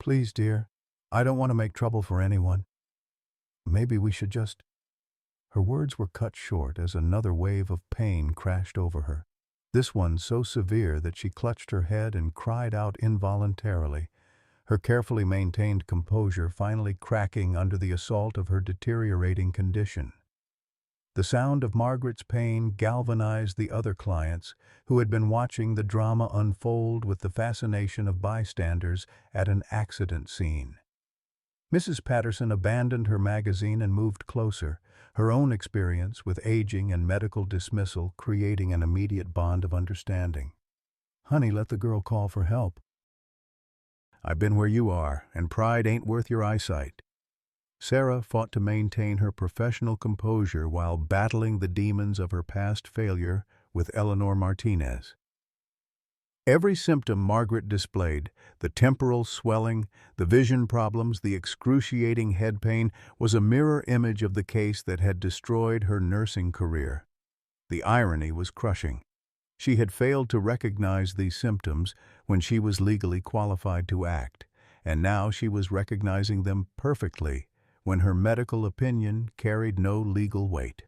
"Please, dear, I don't want to make trouble for anyone. Maybe we should just—" Her words were cut short as another wave of pain crashed over her, this one so severe that she clutched her head and cried out involuntarily, her carefully maintained composure finally cracking under the assault of her deteriorating condition. The sound of Margaret's pain galvanized the other clients, who had been watching the drama unfold with the fascination of bystanders at an accident scene. Mrs. Patterson abandoned her magazine and moved closer, her own experience with aging and medical dismissal creating an immediate bond of understanding. "Honey, let the girl call for help. I've been where you are, and pride ain't worth your eyesight." Sarah fought to maintain her professional composure while battling the demons of her past failure with Eleanor Martinez. Every symptom Margaret displayed, the temporal swelling, the vision problems, the excruciating head pain, was a mirror image of the case that had destroyed her nursing career. The irony was crushing. She had failed to recognize these symptoms when she was legally qualified to act, and now she was recognizing them perfectly when her medical opinion carried no legal weight.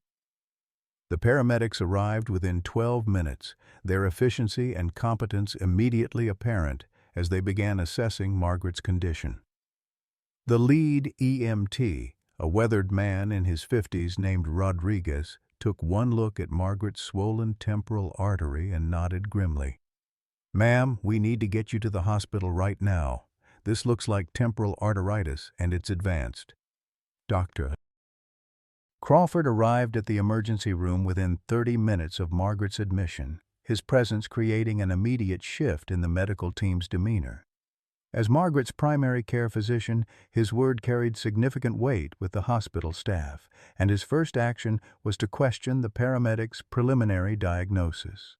The paramedics arrived within 12 minutes, their efficiency and competence immediately apparent as they began assessing Margaret's condition. The lead EMT, a weathered man in his 50s named Rodriguez, took one look at Margaret's swollen temporal artery and nodded grimly. "Ma'am, we need to get you to the hospital right now. This looks like temporal arteritis, and it's advanced." Dr. Crawford arrived at the emergency room within 30 minutes of Margaret's admission, his presence creating an immediate shift in the medical team's demeanor. As Margaret's primary care physician, his word carried significant weight with the hospital staff, and his first action was to question the paramedics' preliminary diagnosis.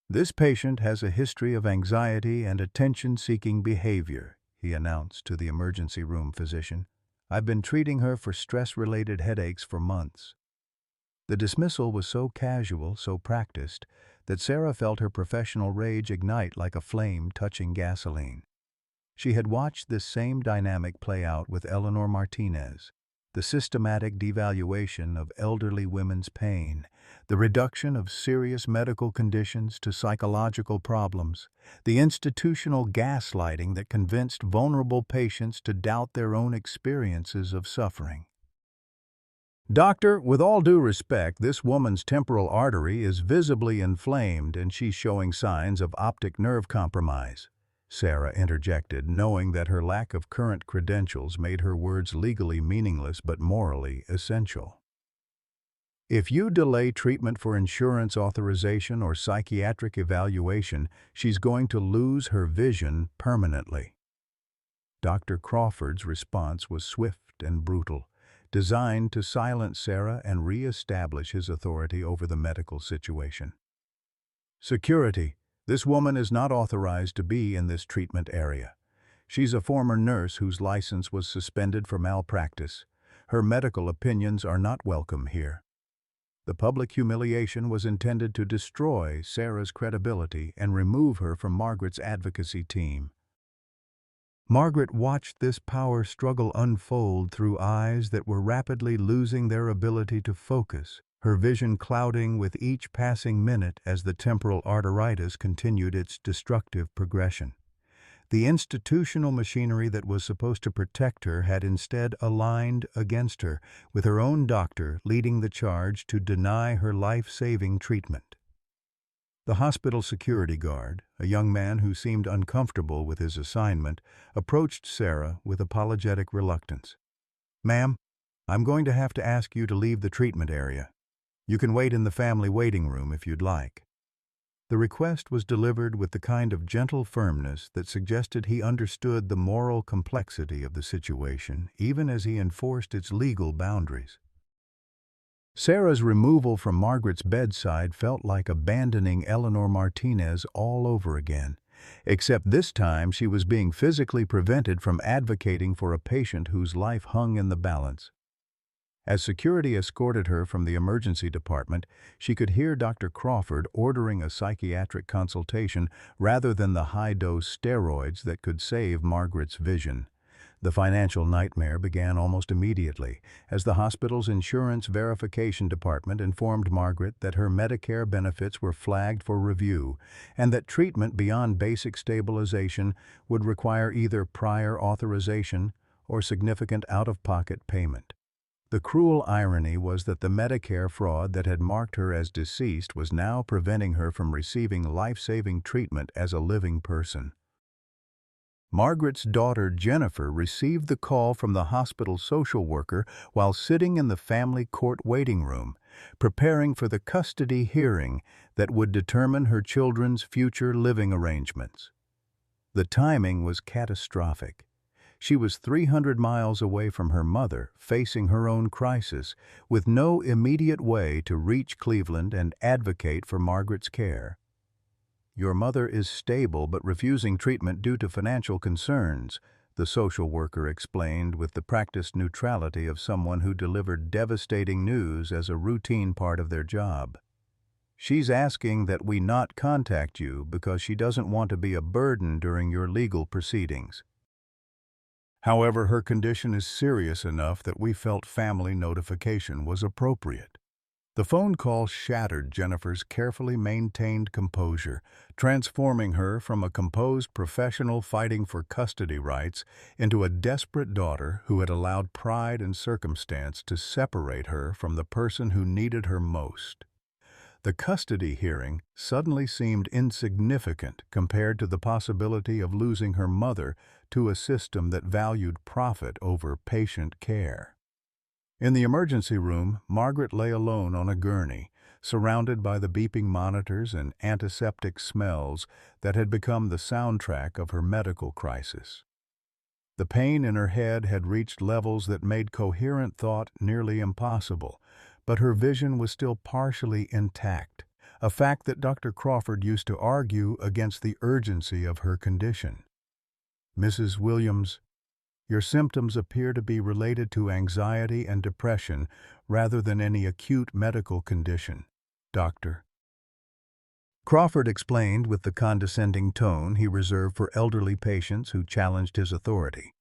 "This patient has a history of anxiety and attention-seeking behavior," he announced to the emergency room physician. "I've been treating her for stress-related headaches for months." The dismissal was so casual, so practiced, that Sarah felt her professional rage ignite like a flame touching gasoline. She had watched this same dynamic play out with Eleanor Martinez, the systematic devaluation of elderly women's pain, the reduction of serious medical conditions to psychological problems, the institutional gaslighting that convinced vulnerable patients to doubt their own experiences of suffering. "Doctor, with all due respect, this woman's temporal artery is visibly inflamed and she's showing signs of optic nerve compromise," Sarah interjected, knowing that her lack of current credentials made her words legally meaningless but morally essential. "If you delay treatment for insurance authorization or psychiatric evaluation, she's going to lose her vision permanently." Dr. Crawford's response was swift and brutal, designed to silence Sarah and re-establish his authority over the medical situation. "Security. This woman is not authorized to be in this treatment area. She's a former nurse whose license was suspended for malpractice. Her medical opinions are not welcome here." The public humiliation was intended to destroy Sarah's credibility and remove her from Margaret's advocacy team. Margaret watched this power struggle unfold through eyes that were rapidly losing their ability to focus, her vision clouding with each passing minute as the temporal arteritis continued its destructive progression. The institutional machinery that was supposed to protect her had instead aligned against her, with her own doctor leading the charge to deny her life-saving treatment. The hospital security guard, a young man who seemed uncomfortable with his assignment, approached Sarah with apologetic reluctance. "Ma'am, I'm going to have to ask you to leave the treatment area. You can wait in the family waiting room if you'd like." The request was delivered with the kind of gentle firmness that suggested he understood the moral complexity of the situation, even as he enforced its legal boundaries. Sarah's removal from Margaret's bedside felt like abandoning Eleanor Martinez all over again, except this time she was being physically prevented from advocating for a patient whose life hung in the balance. As security escorted her from the emergency department, she could hear Dr. Crawford ordering a psychiatric consultation rather than the high-dose steroids that could save Margaret's vision. The financial nightmare began almost immediately, as the hospital's insurance verification department informed Margaret that her Medicare benefits were flagged for review and that treatment beyond basic stabilization would require either prior authorization or significant out-of-pocket payment. The cruel irony was that the Medicare fraud that had marked her as deceased was now preventing her from receiving life-saving treatment as a living person. Margaret's daughter Jennifer received the call from the hospital social worker while sitting in the family court waiting room, preparing for the custody hearing that would determine her children's future living arrangements. The timing was catastrophic. She was 300 miles away from her mother, facing her own crisis, with no immediate way to reach Cleveland and advocate for Margaret's care. "Your mother is stable but refusing treatment due to financial concerns," the social worker explained with the practiced neutrality of someone who delivered devastating news as a routine part of their job. "She's asking that we not contact you because she doesn't want to be a burden during your legal proceedings. However, her condition is serious enough that we felt family notification was appropriate." The phone call shattered Jennifer's carefully maintained composure, transforming her from a composed professional fighting for custody rights into a desperate daughter who had allowed pride and circumstance to separate her from the person who needed her most. The custody hearing suddenly seemed insignificant compared to the possibility of losing her mother to a system that valued profit over patient care. In the emergency room, Margaret lay alone on a gurney, surrounded by the beeping monitors and antiseptic smells that had become the soundtrack of her medical crisis. The pain in her head had reached levels that made coherent thought nearly impossible, but her vision was still partially intact, a fact that Dr. Crawford used to argue against the urgency of her condition. "Mrs. Williams, your symptoms appear to be related to anxiety and depression rather than any acute medical condition, Dr. Crawford explained with the condescending tone he reserved for elderly patients who challenged his authority.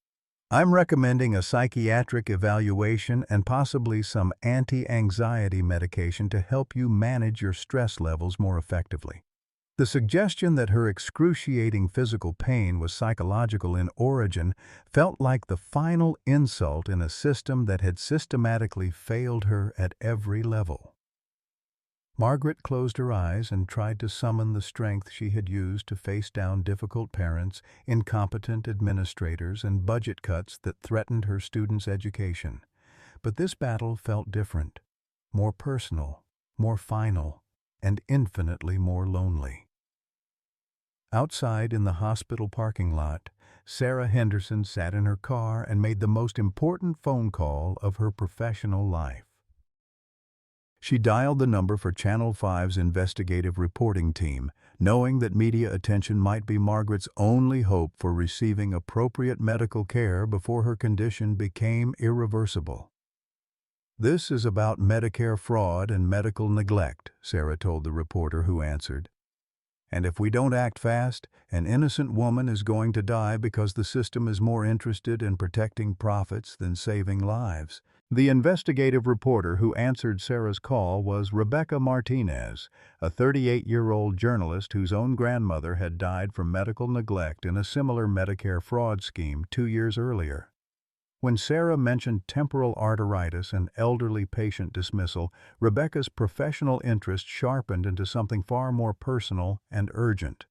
"I'm recommending a psychiatric evaluation and possibly some anti-anxiety medication to help you manage your stress levels more effectively." The suggestion that her excruciating physical pain was psychological in origin felt like the final insult in a system that had systematically failed her at every level. Margaret closed her eyes and tried to summon the strength she had used to face down difficult parents, incompetent administrators, and budget cuts that threatened her students' education. But this battle felt different, more personal, more final, and infinitely more lonely. Outside in the hospital parking lot, Sarah Henderson sat in her car and made the most important phone call of her professional life. She dialed the number for Channel 5's investigative reporting team, knowing that media attention might be Margaret's only hope for receiving appropriate medical care before her condition became irreversible. "This is about Medicare fraud and medical neglect," Sarah told the reporter who answered. "And if we don't act fast, an innocent woman is going to die because the system is more interested in protecting profits than saving lives." The investigative reporter who answered Sarah's call was Rebecca Martinez, a 38-year-old journalist whose own grandmother had died from medical neglect in a similar Medicare fraud scheme 2 years earlier. When Sarah mentioned temporal arteritis and elderly patient dismissal, Rebecca's professional interest sharpened into something far more personal and urgent.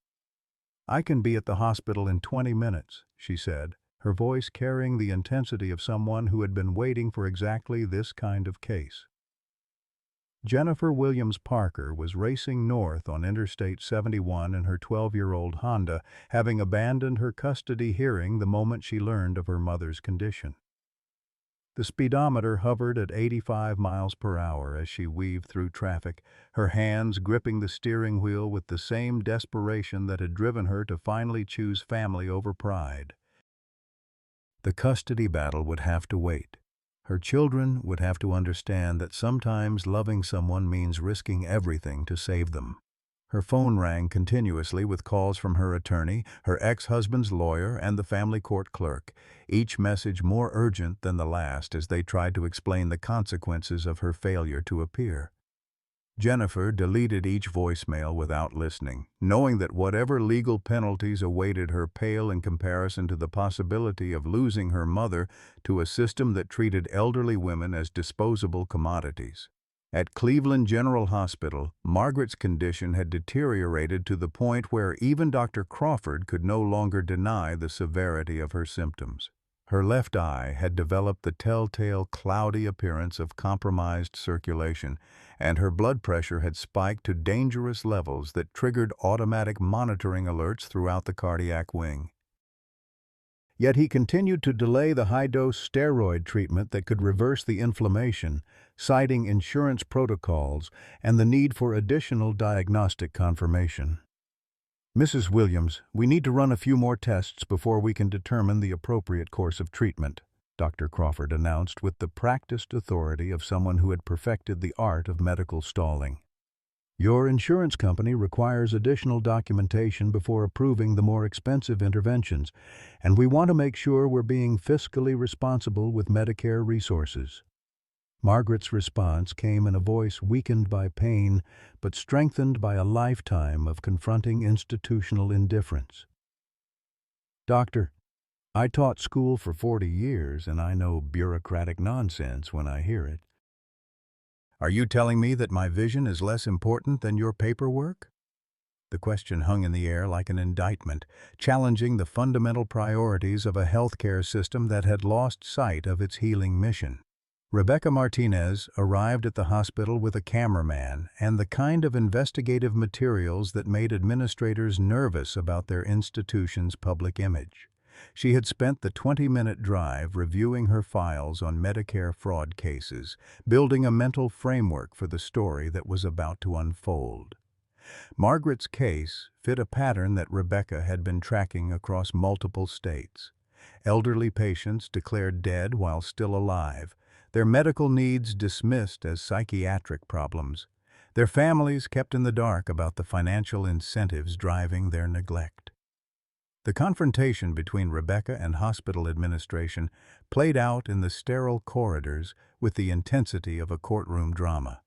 "I can be at the hospital in 20 minutes, she said, her voice carrying the intensity of someone who had been waiting for exactly this kind of case. Jennifer Williams Parker was racing north on Interstate 71 in her 12-year-old Honda, having abandoned her custody hearing the moment she learned of her mother's condition. The speedometer hovered at 85 miles per hour as she weaved through traffic, her hands gripping the steering wheel with the same desperation that had driven her to finally choose family over pride. The custody battle would have to wait. Her children would have to understand that sometimes loving someone means risking everything to save them. Her phone rang continuously with calls from her attorney, her ex-husband's lawyer, and the family court clerk, each message more urgent than the last as they tried to explain the consequences of her failure to appear. Jennifer deleted each voicemail without listening, knowing that whatever legal penalties awaited her paled in comparison to the possibility of losing her mother to a system that treated elderly women as disposable commodities. At Cleveland General Hospital, Margaret's condition had deteriorated to the point where even Dr. Crawford could no longer deny the severity of her symptoms. Her left eye had developed the telltale cloudy appearance of compromised circulation, and her blood pressure had spiked to dangerous levels that triggered automatic monitoring alerts throughout the cardiac wing. Yet he continued to delay the high-dose steroid treatment that could reverse the inflammation, citing insurance protocols and the need for additional diagnostic confirmation. "Mrs. Williams, we need to run a few more tests before we can determine the appropriate course of treatment," Dr. Crawford announced with the practiced authority of someone who had perfected the art of medical stalling. "Your insurance company requires additional documentation before approving the more expensive interventions, and we want to make sure we're being fiscally responsible with Medicare resources." Margaret's response came in a voice weakened by pain, but strengthened by a lifetime of confronting institutional indifference. "Doctor, I taught school for 40 years, and I know bureaucratic nonsense when I hear it. Are you telling me that my vision is less important than your paperwork?" The question hung in the air like an indictment, challenging the fundamental priorities of a healthcare system that had lost sight of its healing mission. Rebecca Martinez arrived at the hospital with a cameraman and the kind of investigative materials that made administrators nervous about their institution's public image. She had spent the 20-minute drive reviewing her files on Medicare fraud cases, building a mental framework for the story that was about to unfold. Margaret's case fit a pattern that Rebecca had been tracking across multiple states. Elderly patients declared dead while still alive, their medical needs dismissed as psychiatric problems, their families kept in the dark about the financial incentives driving their neglect. The confrontation between Rebecca and hospital administration played out in the sterile corridors with the intensity of a courtroom drama.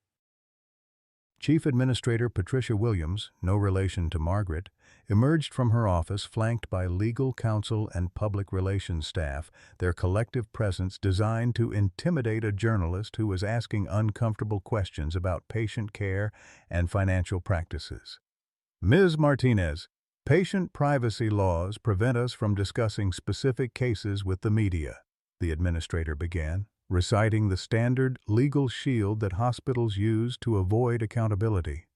Chief Administrator Patricia Williams, no relation to Margaret, emerged from her office flanked by legal counsel and public relations staff, their collective presence designed to intimidate a journalist who was asking uncomfortable questions about patient care and financial practices. "Ms. Martinez, patient privacy laws prevent us from discussing specific cases with the media," the administrator began, reciting the standard legal shield that hospitals use to avoid accountability.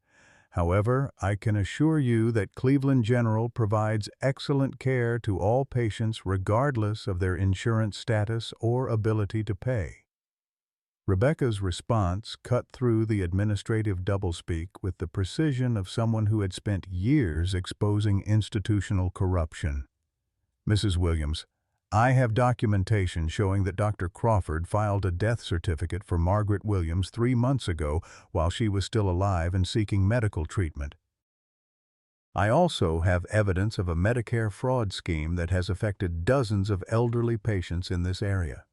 "However, I can assure you that Cleveland General provides excellent care to all patients regardless of their insurance status or ability to pay." Rebecca's response cut through the administrative doublespeak with the precision of someone who had spent years exposing institutional corruption. "Mrs. Williams, I have documentation showing that Dr. Crawford filed a death certificate for Margaret Williams 3 months ago while she was still alive and seeking medical treatment. I also have evidence of a Medicare fraud scheme that has affected dozens of elderly patients in this area.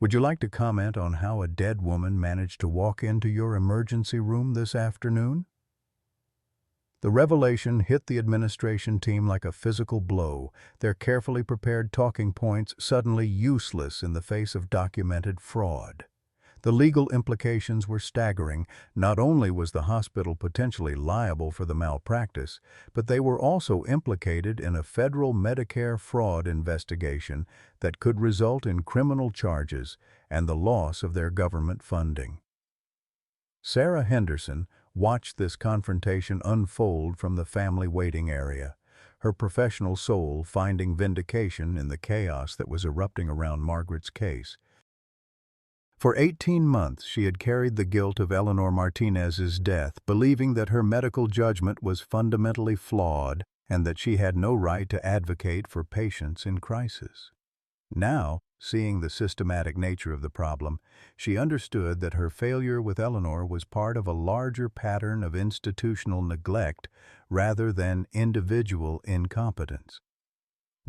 Would you like to comment on how a dead woman managed to walk into your emergency room this afternoon?" The revelation hit the administration team like a physical blow, their carefully prepared talking points suddenly useless in the face of documented fraud. The legal implications were staggering. Not only was the hospital potentially liable for the malpractice, but they were also implicated in a federal Medicare fraud investigation that could result in criminal charges and the loss of their government funding. Sarah Henderson watched this confrontation unfold from the family waiting area, her professional soul finding vindication in the chaos that was erupting around Margaret's case. For 18 months, she had carried the guilt of Eleanor Martinez's death, believing that her medical judgment was fundamentally flawed and that she had no right to advocate for patients in crisis. Now, seeing the systematic nature of the problem, she understood that her failure with Eleanor was part of a larger pattern of institutional neglect rather than individual incompetence.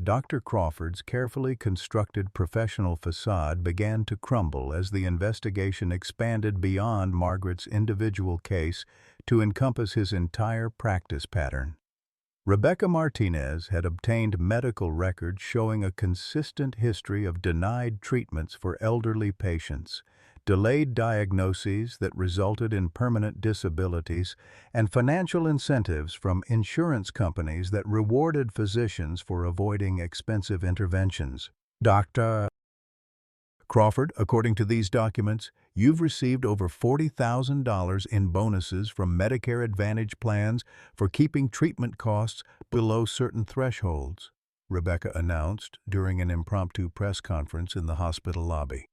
Dr. Crawford's carefully constructed professional facade began to crumble as the investigation expanded beyond Margaret's individual case to encompass his entire practice pattern. Rebecca Martinez had obtained medical records showing a consistent history of denied treatments for elderly patients, delayed diagnoses that resulted in permanent disabilities, and financial incentives from insurance companies that rewarded physicians for avoiding expensive interventions. Dr. Crawford, according to these documents, you've received over $40,000 in bonuses from Medicare Advantage plans for keeping treatment costs below certain thresholds, Rebecca announced during an impromptu press conference in the hospital lobby.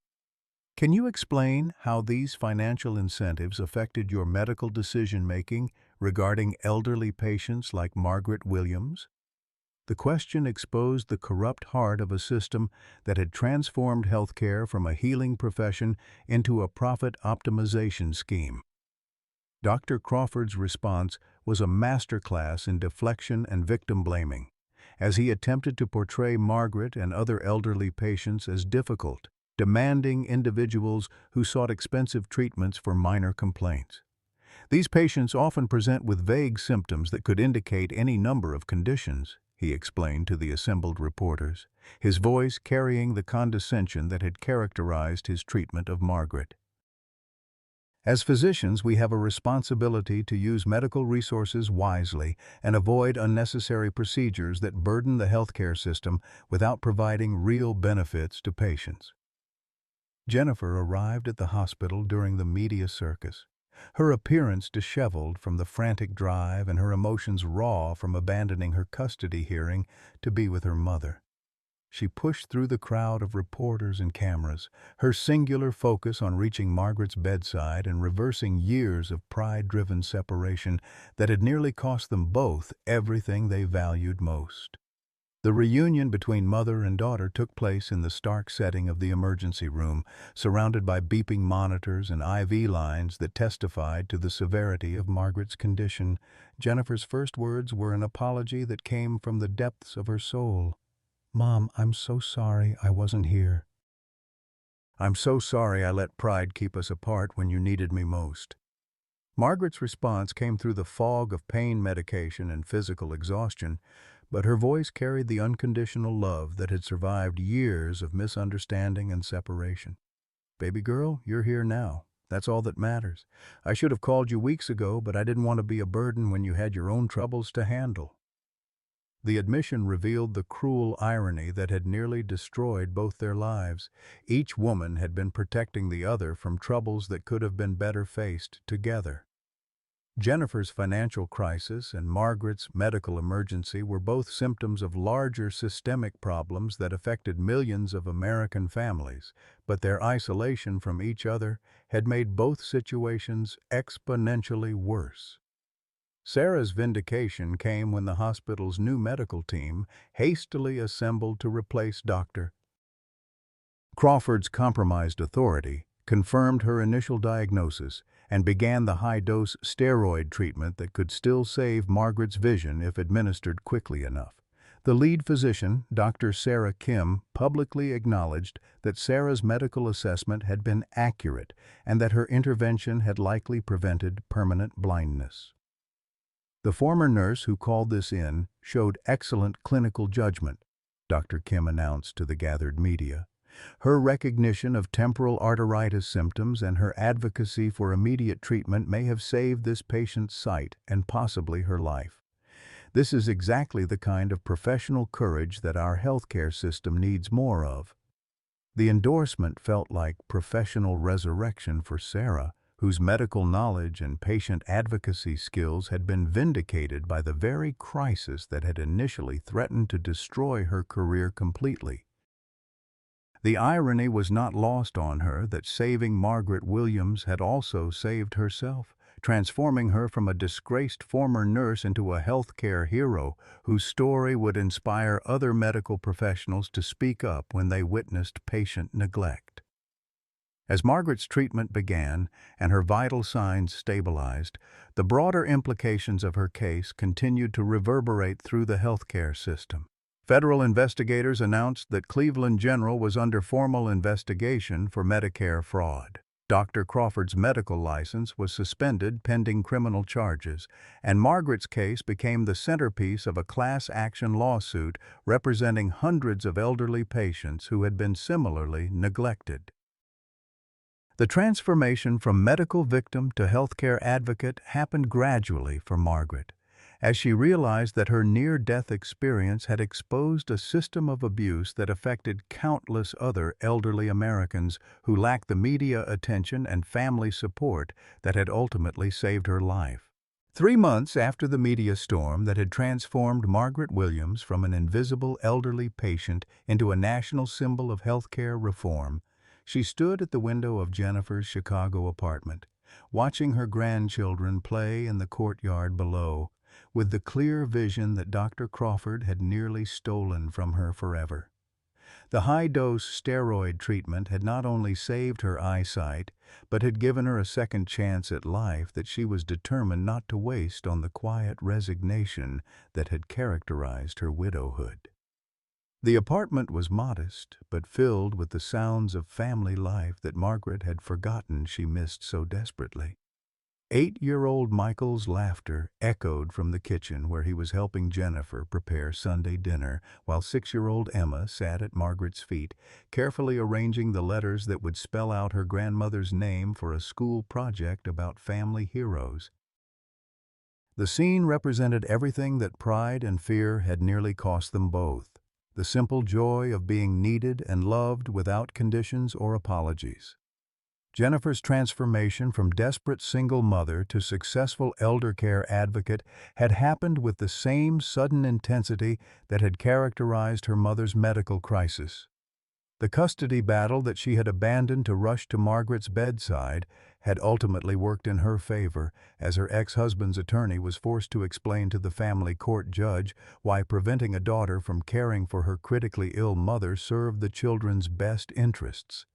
Can you explain how these financial incentives affected your medical decision-making regarding elderly patients like Margaret Williams? The question exposed the corrupt heart of a system that had transformed healthcare from a healing profession into a profit optimization scheme. Dr. Crawford's response was a masterclass in deflection and victim blaming, as he attempted to portray Margaret and other elderly patients as difficult, demanding individuals who sought expensive treatments for minor complaints. These patients often present with vague symptoms that could indicate any number of conditions, he explained to the assembled reporters, his voice carrying the condescension that had characterized his treatment of Margaret. As physicians, we have a responsibility to use medical resources wisely and avoid unnecessary procedures that burden the healthcare system without providing real benefits to patients. Jennifer arrived at the hospital during the media circus, her appearance disheveled from the frantic drive and her emotions raw from abandoning her custody hearing to be with her mother. She pushed through the crowd of reporters and cameras, her singular focus on reaching Margaret's bedside and reversing years of pride-driven separation that had nearly cost them both everything they valued most. The reunion between mother and daughter took place in the stark setting of the emergency room, surrounded by beeping monitors and IV lines that testified to the severity of Margaret's condition. Jennifer's first words were an apology that came from the depths of her soul. "Mom, I'm so sorry I wasn't here. I'm so sorry I let pride keep us apart when you needed me most." Margaret's response came through the fog of pain medication and physical exhaustion, but her voice carried the unconditional love that had survived years of misunderstanding and separation. "Baby girl, you're here now. That's all that matters. I should have called you weeks ago, but I didn't want to be a burden when you had your own troubles to handle." The admission revealed the cruel irony that had nearly destroyed both their lives. Each woman had been protecting the other from troubles that could have been better faced together. Jennifer's financial crisis and Margaret's medical emergency were both symptoms of larger systemic problems that affected millions of American families, but their isolation from each other had made both situations exponentially worse. Sarah's vindication came when the hospital's new medical team hastily assembled to replace Dr. Crawford's compromised authority, confirmed her initial diagnosis, and began the high-dose steroid treatment that could still save Margaret's vision if administered quickly enough. The lead physician, Dr. Sarah Kim, publicly acknowledged that Sarah's medical assessment had been accurate and that her intervention had likely prevented permanent blindness. The former nurse who called this in showed excellent clinical judgment, Dr. Kim announced to the gathered media. Her recognition of temporal arteritis symptoms and her advocacy for immediate treatment may have saved this patient's sight and possibly her life. This is exactly the kind of professional courage that our healthcare system needs more of. The endorsement felt like professional resurrection for Sarah, whose medical knowledge and patient advocacy skills had been vindicated by the very crisis that had initially threatened to destroy her career completely. The irony was not lost on her that saving Margaret Williams had also saved herself, transforming her from a disgraced former nurse into a healthcare hero whose story would inspire other medical professionals to speak up when they witnessed patient neglect. As Margaret's treatment began and her vital signs stabilized, the broader implications of her case continued to reverberate through the healthcare system. Federal investigators announced that Cleveland General was under formal investigation for Medicare fraud. Dr. Crawford's medical license was suspended pending criminal charges, and Margaret's case became the centerpiece of a class action lawsuit representing hundreds of elderly patients who had been similarly neglected. The transformation from medical victim to healthcare advocate happened gradually for Margaret, as she realized that her near-death experience had exposed a system of abuse that affected countless other elderly Americans who lacked the media attention and family support that had ultimately saved her life. 3 months after the media storm that had transformed Margaret Williams from an invisible elderly patient into a national symbol of healthcare reform, she stood at the window of Jennifer's Chicago apartment, watching her grandchildren play in the courtyard below, with the clear vision that Dr. Crawford had nearly stolen from her forever. The high-dose steroid treatment had not only saved her eyesight, but had given her a second chance at life that she was determined not to waste on the quiet resignation that had characterized her widowhood. The apartment was modest, but filled with the sounds of family life that Margaret had forgotten she missed so desperately. 8-year-old Michael's laughter echoed from the kitchen where he was helping Jennifer prepare Sunday dinner, while 6-year-old Emma sat at Margaret's feet, carefully arranging the letters that would spell out her grandmother's name for a school project about family heroes. The scene represented everything that pride and fear had nearly cost them both. The simple joy of being needed and loved without conditions or apologies. Jennifer's transformation from desperate single mother to successful elder care advocate had happened with the same sudden intensity that had characterized her mother's medical crisis. The custody battle that she had abandoned to rush to Margaret's bedside had ultimately worked in her favor, as her ex-husband's attorney was forced to explain to the family court judge why preventing a daughter from caring for her critically ill mother served the children's best interests.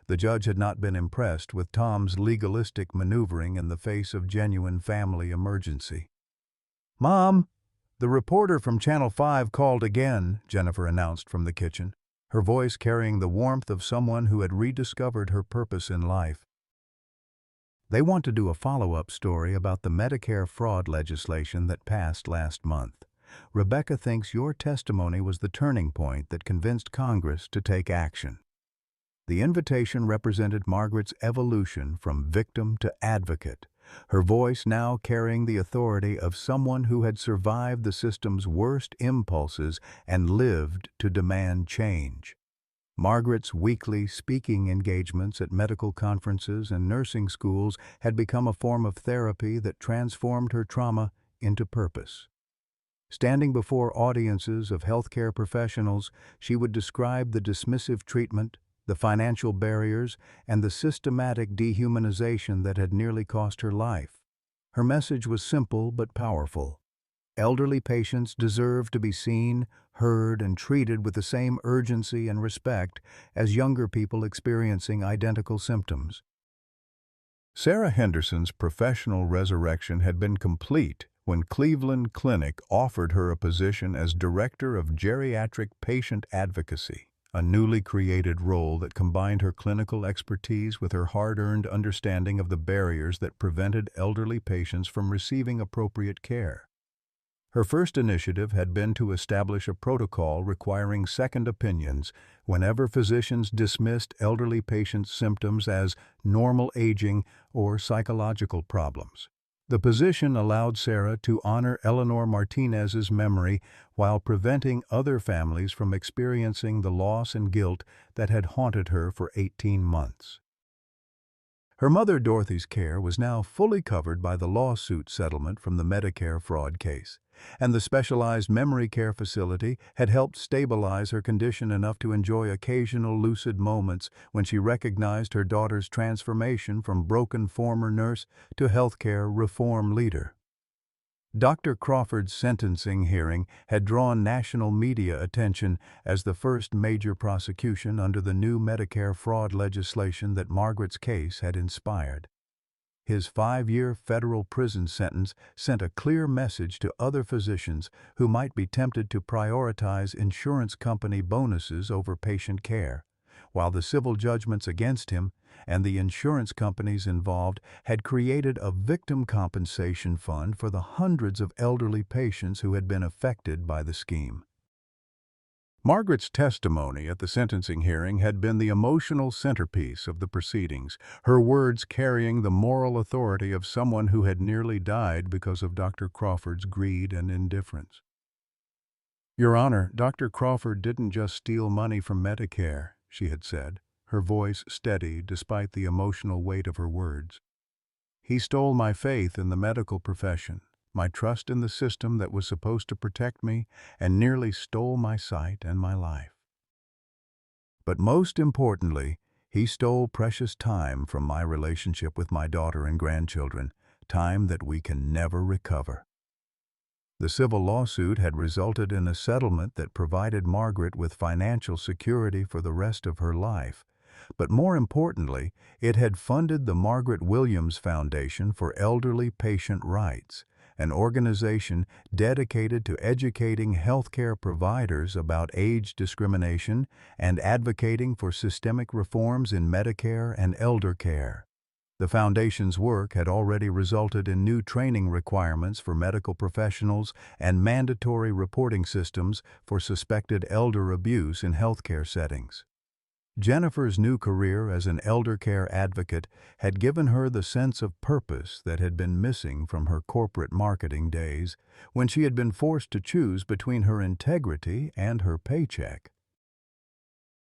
The judge had not been impressed with Tom's legalistic maneuvering in the face of genuine family emergency. "Mom, the reporter from Channel 5 called again," Jennifer announced from the kitchen, her voice carrying the warmth of someone who had rediscovered her purpose in life. "They want to do a follow-up story about the Medicare fraud legislation that passed last month. Rebecca thinks your testimony was the turning point that convinced Congress to take action." The invitation represented Margaret's evolution from victim to advocate, her voice now carrying the authority of someone who had survived the system's worst impulses and lived to demand change. Margaret's weekly speaking engagements at medical conferences and nursing schools had become a form of therapy that transformed her trauma into purpose. Standing before audiences of healthcare professionals, she would describe the dismissive treatment, the financial barriers, and the systematic dehumanization that had nearly cost her life. Her message was simple but powerful. Elderly patients deserve to be seen, heard, and treated with the same urgency and respect as younger people experiencing identical symptoms. Sarah Henderson's professional resurrection had been complete when Cleveland Clinic offered her a position as Director of Geriatric Patient Advocacy, a newly created role that combined her clinical expertise with her hard-earned understanding of the barriers that prevented elderly patients from receiving appropriate care. Her first initiative had been to establish a protocol requiring second opinions whenever physicians dismissed elderly patients' symptoms as normal aging or psychological problems. The position allowed Sarah to honor Eleanor Martinez's memory while preventing other families from experiencing the loss and guilt that had haunted her for 18 months. Her mother Dorothy's care was now fully covered by the lawsuit settlement from the Medicare fraud case, and the specialized memory care facility had helped stabilize her condition enough to enjoy occasional lucid moments when she recognized her daughter's transformation from broken former nurse to healthcare reform leader. Dr. Crawford's sentencing hearing had drawn national media attention as the first major prosecution under the new Medicare fraud legislation that Margaret's case had inspired. His 5-year federal prison sentence sent a clear message to other physicians who might be tempted to prioritize insurance company bonuses over patient care, while the civil judgments against him and the insurance companies involved had created a victim compensation fund for the hundreds of elderly patients who had been affected by the scheme. Margaret's testimony at the sentencing hearing had been the emotional centerpiece of the proceedings, her words carrying the moral authority of someone who had nearly died because of Dr. Crawford's greed and indifference. "Your Honor, Dr. Crawford didn't just steal money from Medicare," she had said, her voice steady despite the emotional weight of her words. "He stole my faith in the medical profession, my trust in the system that was supposed to protect me, and nearly stole my sight and my life. But most importantly, he stole precious time from my relationship with my daughter and grandchildren, time that we can never recover." The civil lawsuit had resulted in a settlement that provided Margaret with financial security for the rest of her life. But more importantly, it had funded the Margaret Williams Foundation for Elderly Patient Rights, an organization dedicated to educating healthcare providers about age discrimination and advocating for systemic reforms in Medicare and elder care. The Foundation's work had already resulted in new training requirements for medical professionals and mandatory reporting systems for suspected elder abuse in healthcare settings. Jennifer's new career as an elder care advocate had given her the sense of purpose that had been missing from her corporate marketing days, when she had been forced to choose between her integrity and her paycheck.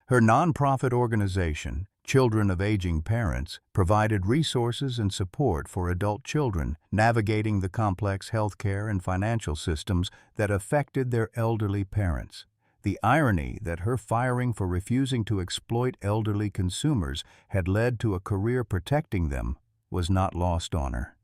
Her nonprofit organization, Children of Aging Parents, provided resources and support for adult children navigating the complex healthcare and financial systems that affected their elderly parents. The irony that her firing for refusing to exploit elderly consumers had led to a career protecting them was not lost on her.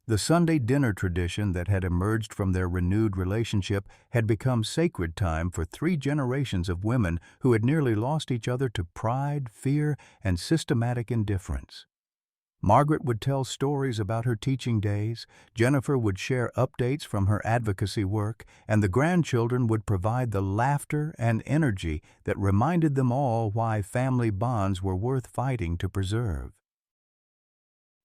The Sunday dinner tradition that had emerged from their renewed relationship had become sacred time for 3 generations of women who had nearly lost each other to pride, fear, and systematic indifference. Margaret would tell stories about her teaching days, Jennifer would share updates from her advocacy work, and the grandchildren would provide the laughter and energy that reminded them all why family bonds were worth fighting to preserve.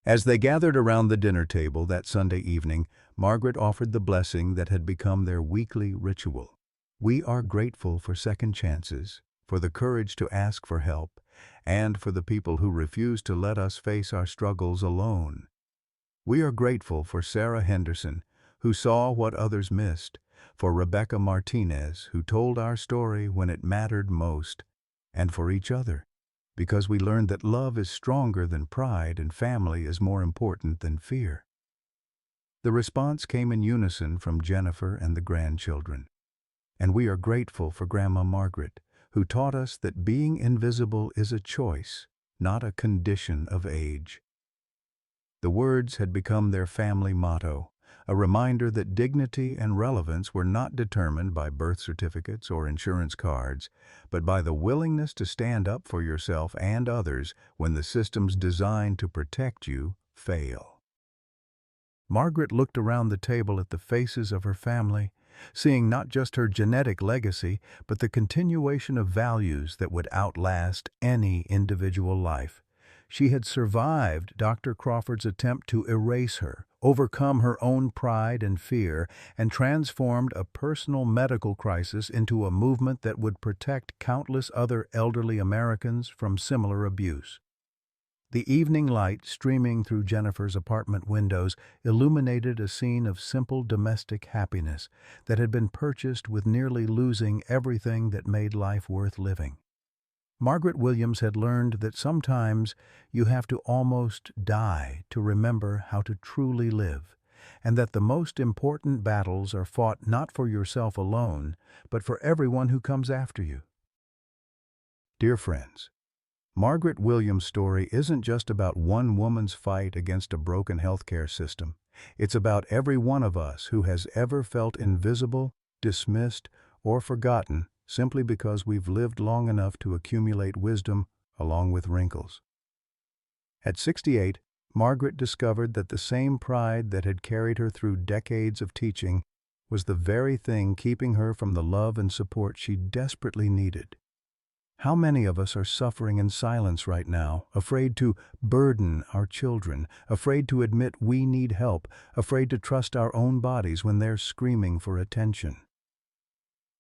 As they gathered around the dinner table that Sunday evening, Margaret offered the blessing that had become their weekly ritual. "We are grateful for second chances, for the courage to ask for help, and for the people who refuse to let us face our struggles alone. We are grateful for Sarah Henderson, who saw what others missed, for Rebecca Martinez, who told our story when it mattered most, and for each other, because we learned that love is stronger than pride and family is more important than fear." The response came in unison from Jennifer and the grandchildren. "And we are grateful for Grandma Margaret, who taught us that being invisible is a choice, not a condition of age." The words had become their family motto, a reminder that dignity and relevance were not determined by birth certificates or insurance cards, but by the willingness to stand up for yourself and others when the systems designed to protect you fail. Margaret looked around the table at the faces of her family, seeing not just her genetic legacy, but the continuation of values that would outlast any individual life. She had survived Dr. Crawford's attempt to erase her, overcome her own pride and fear, and transformed a personal medical crisis into a movement that would protect countless other elderly Americans from similar abuse. The evening light streaming through Jennifer's apartment windows illuminated a scene of simple domestic happiness that had been purchased with nearly losing everything that made life worth living. Margaret Williams had learned that sometimes you have to almost die to remember how to truly live, and that the most important battles are fought not for yourself alone, but for everyone who comes after you. Dear friends, Margaret Williams' story isn't just about one woman's fight against a broken healthcare system. It's about every one of us who has ever felt invisible, dismissed, or forgotten simply because we've lived long enough to accumulate wisdom along with wrinkles. At 68, Margaret discovered that the same pride that had carried her through decades of teaching was the very thing keeping her from the love and support she desperately needed. How many of us are suffering in silence right now, afraid to burden our children, afraid to admit we need help, afraid to trust our own bodies when they're screaming for attention?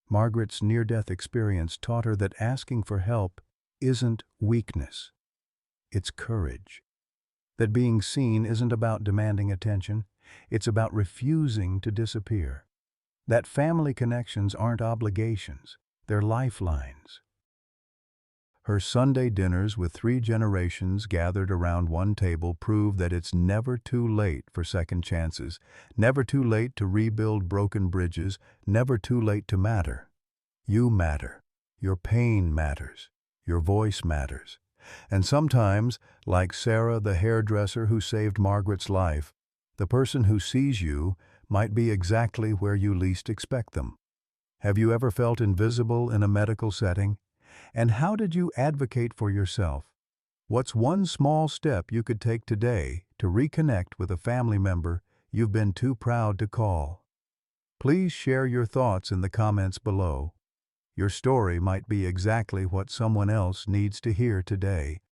Margaret's near-death experience taught her that asking for help isn't weakness, it's courage. That being seen isn't about demanding attention, it's about refusing to disappear. That family connections aren't obligations, they're lifelines. Her Sunday dinners with 3 generations gathered around one table prove that it's never too late for second chances, never too late to rebuild broken bridges, never too late to matter. You matter. Your pain matters. Your voice matters. And sometimes, like Sarah the hairdresser who saved Margaret's life, the person who sees you might be exactly where you least expect them. Have you ever felt invisible in a medical setting? And how did you advocate for yourself? What's one small step you could take today to reconnect with a family member you've been too proud to call? Please share your thoughts in the comments below. Your story might be exactly what someone else needs to hear today.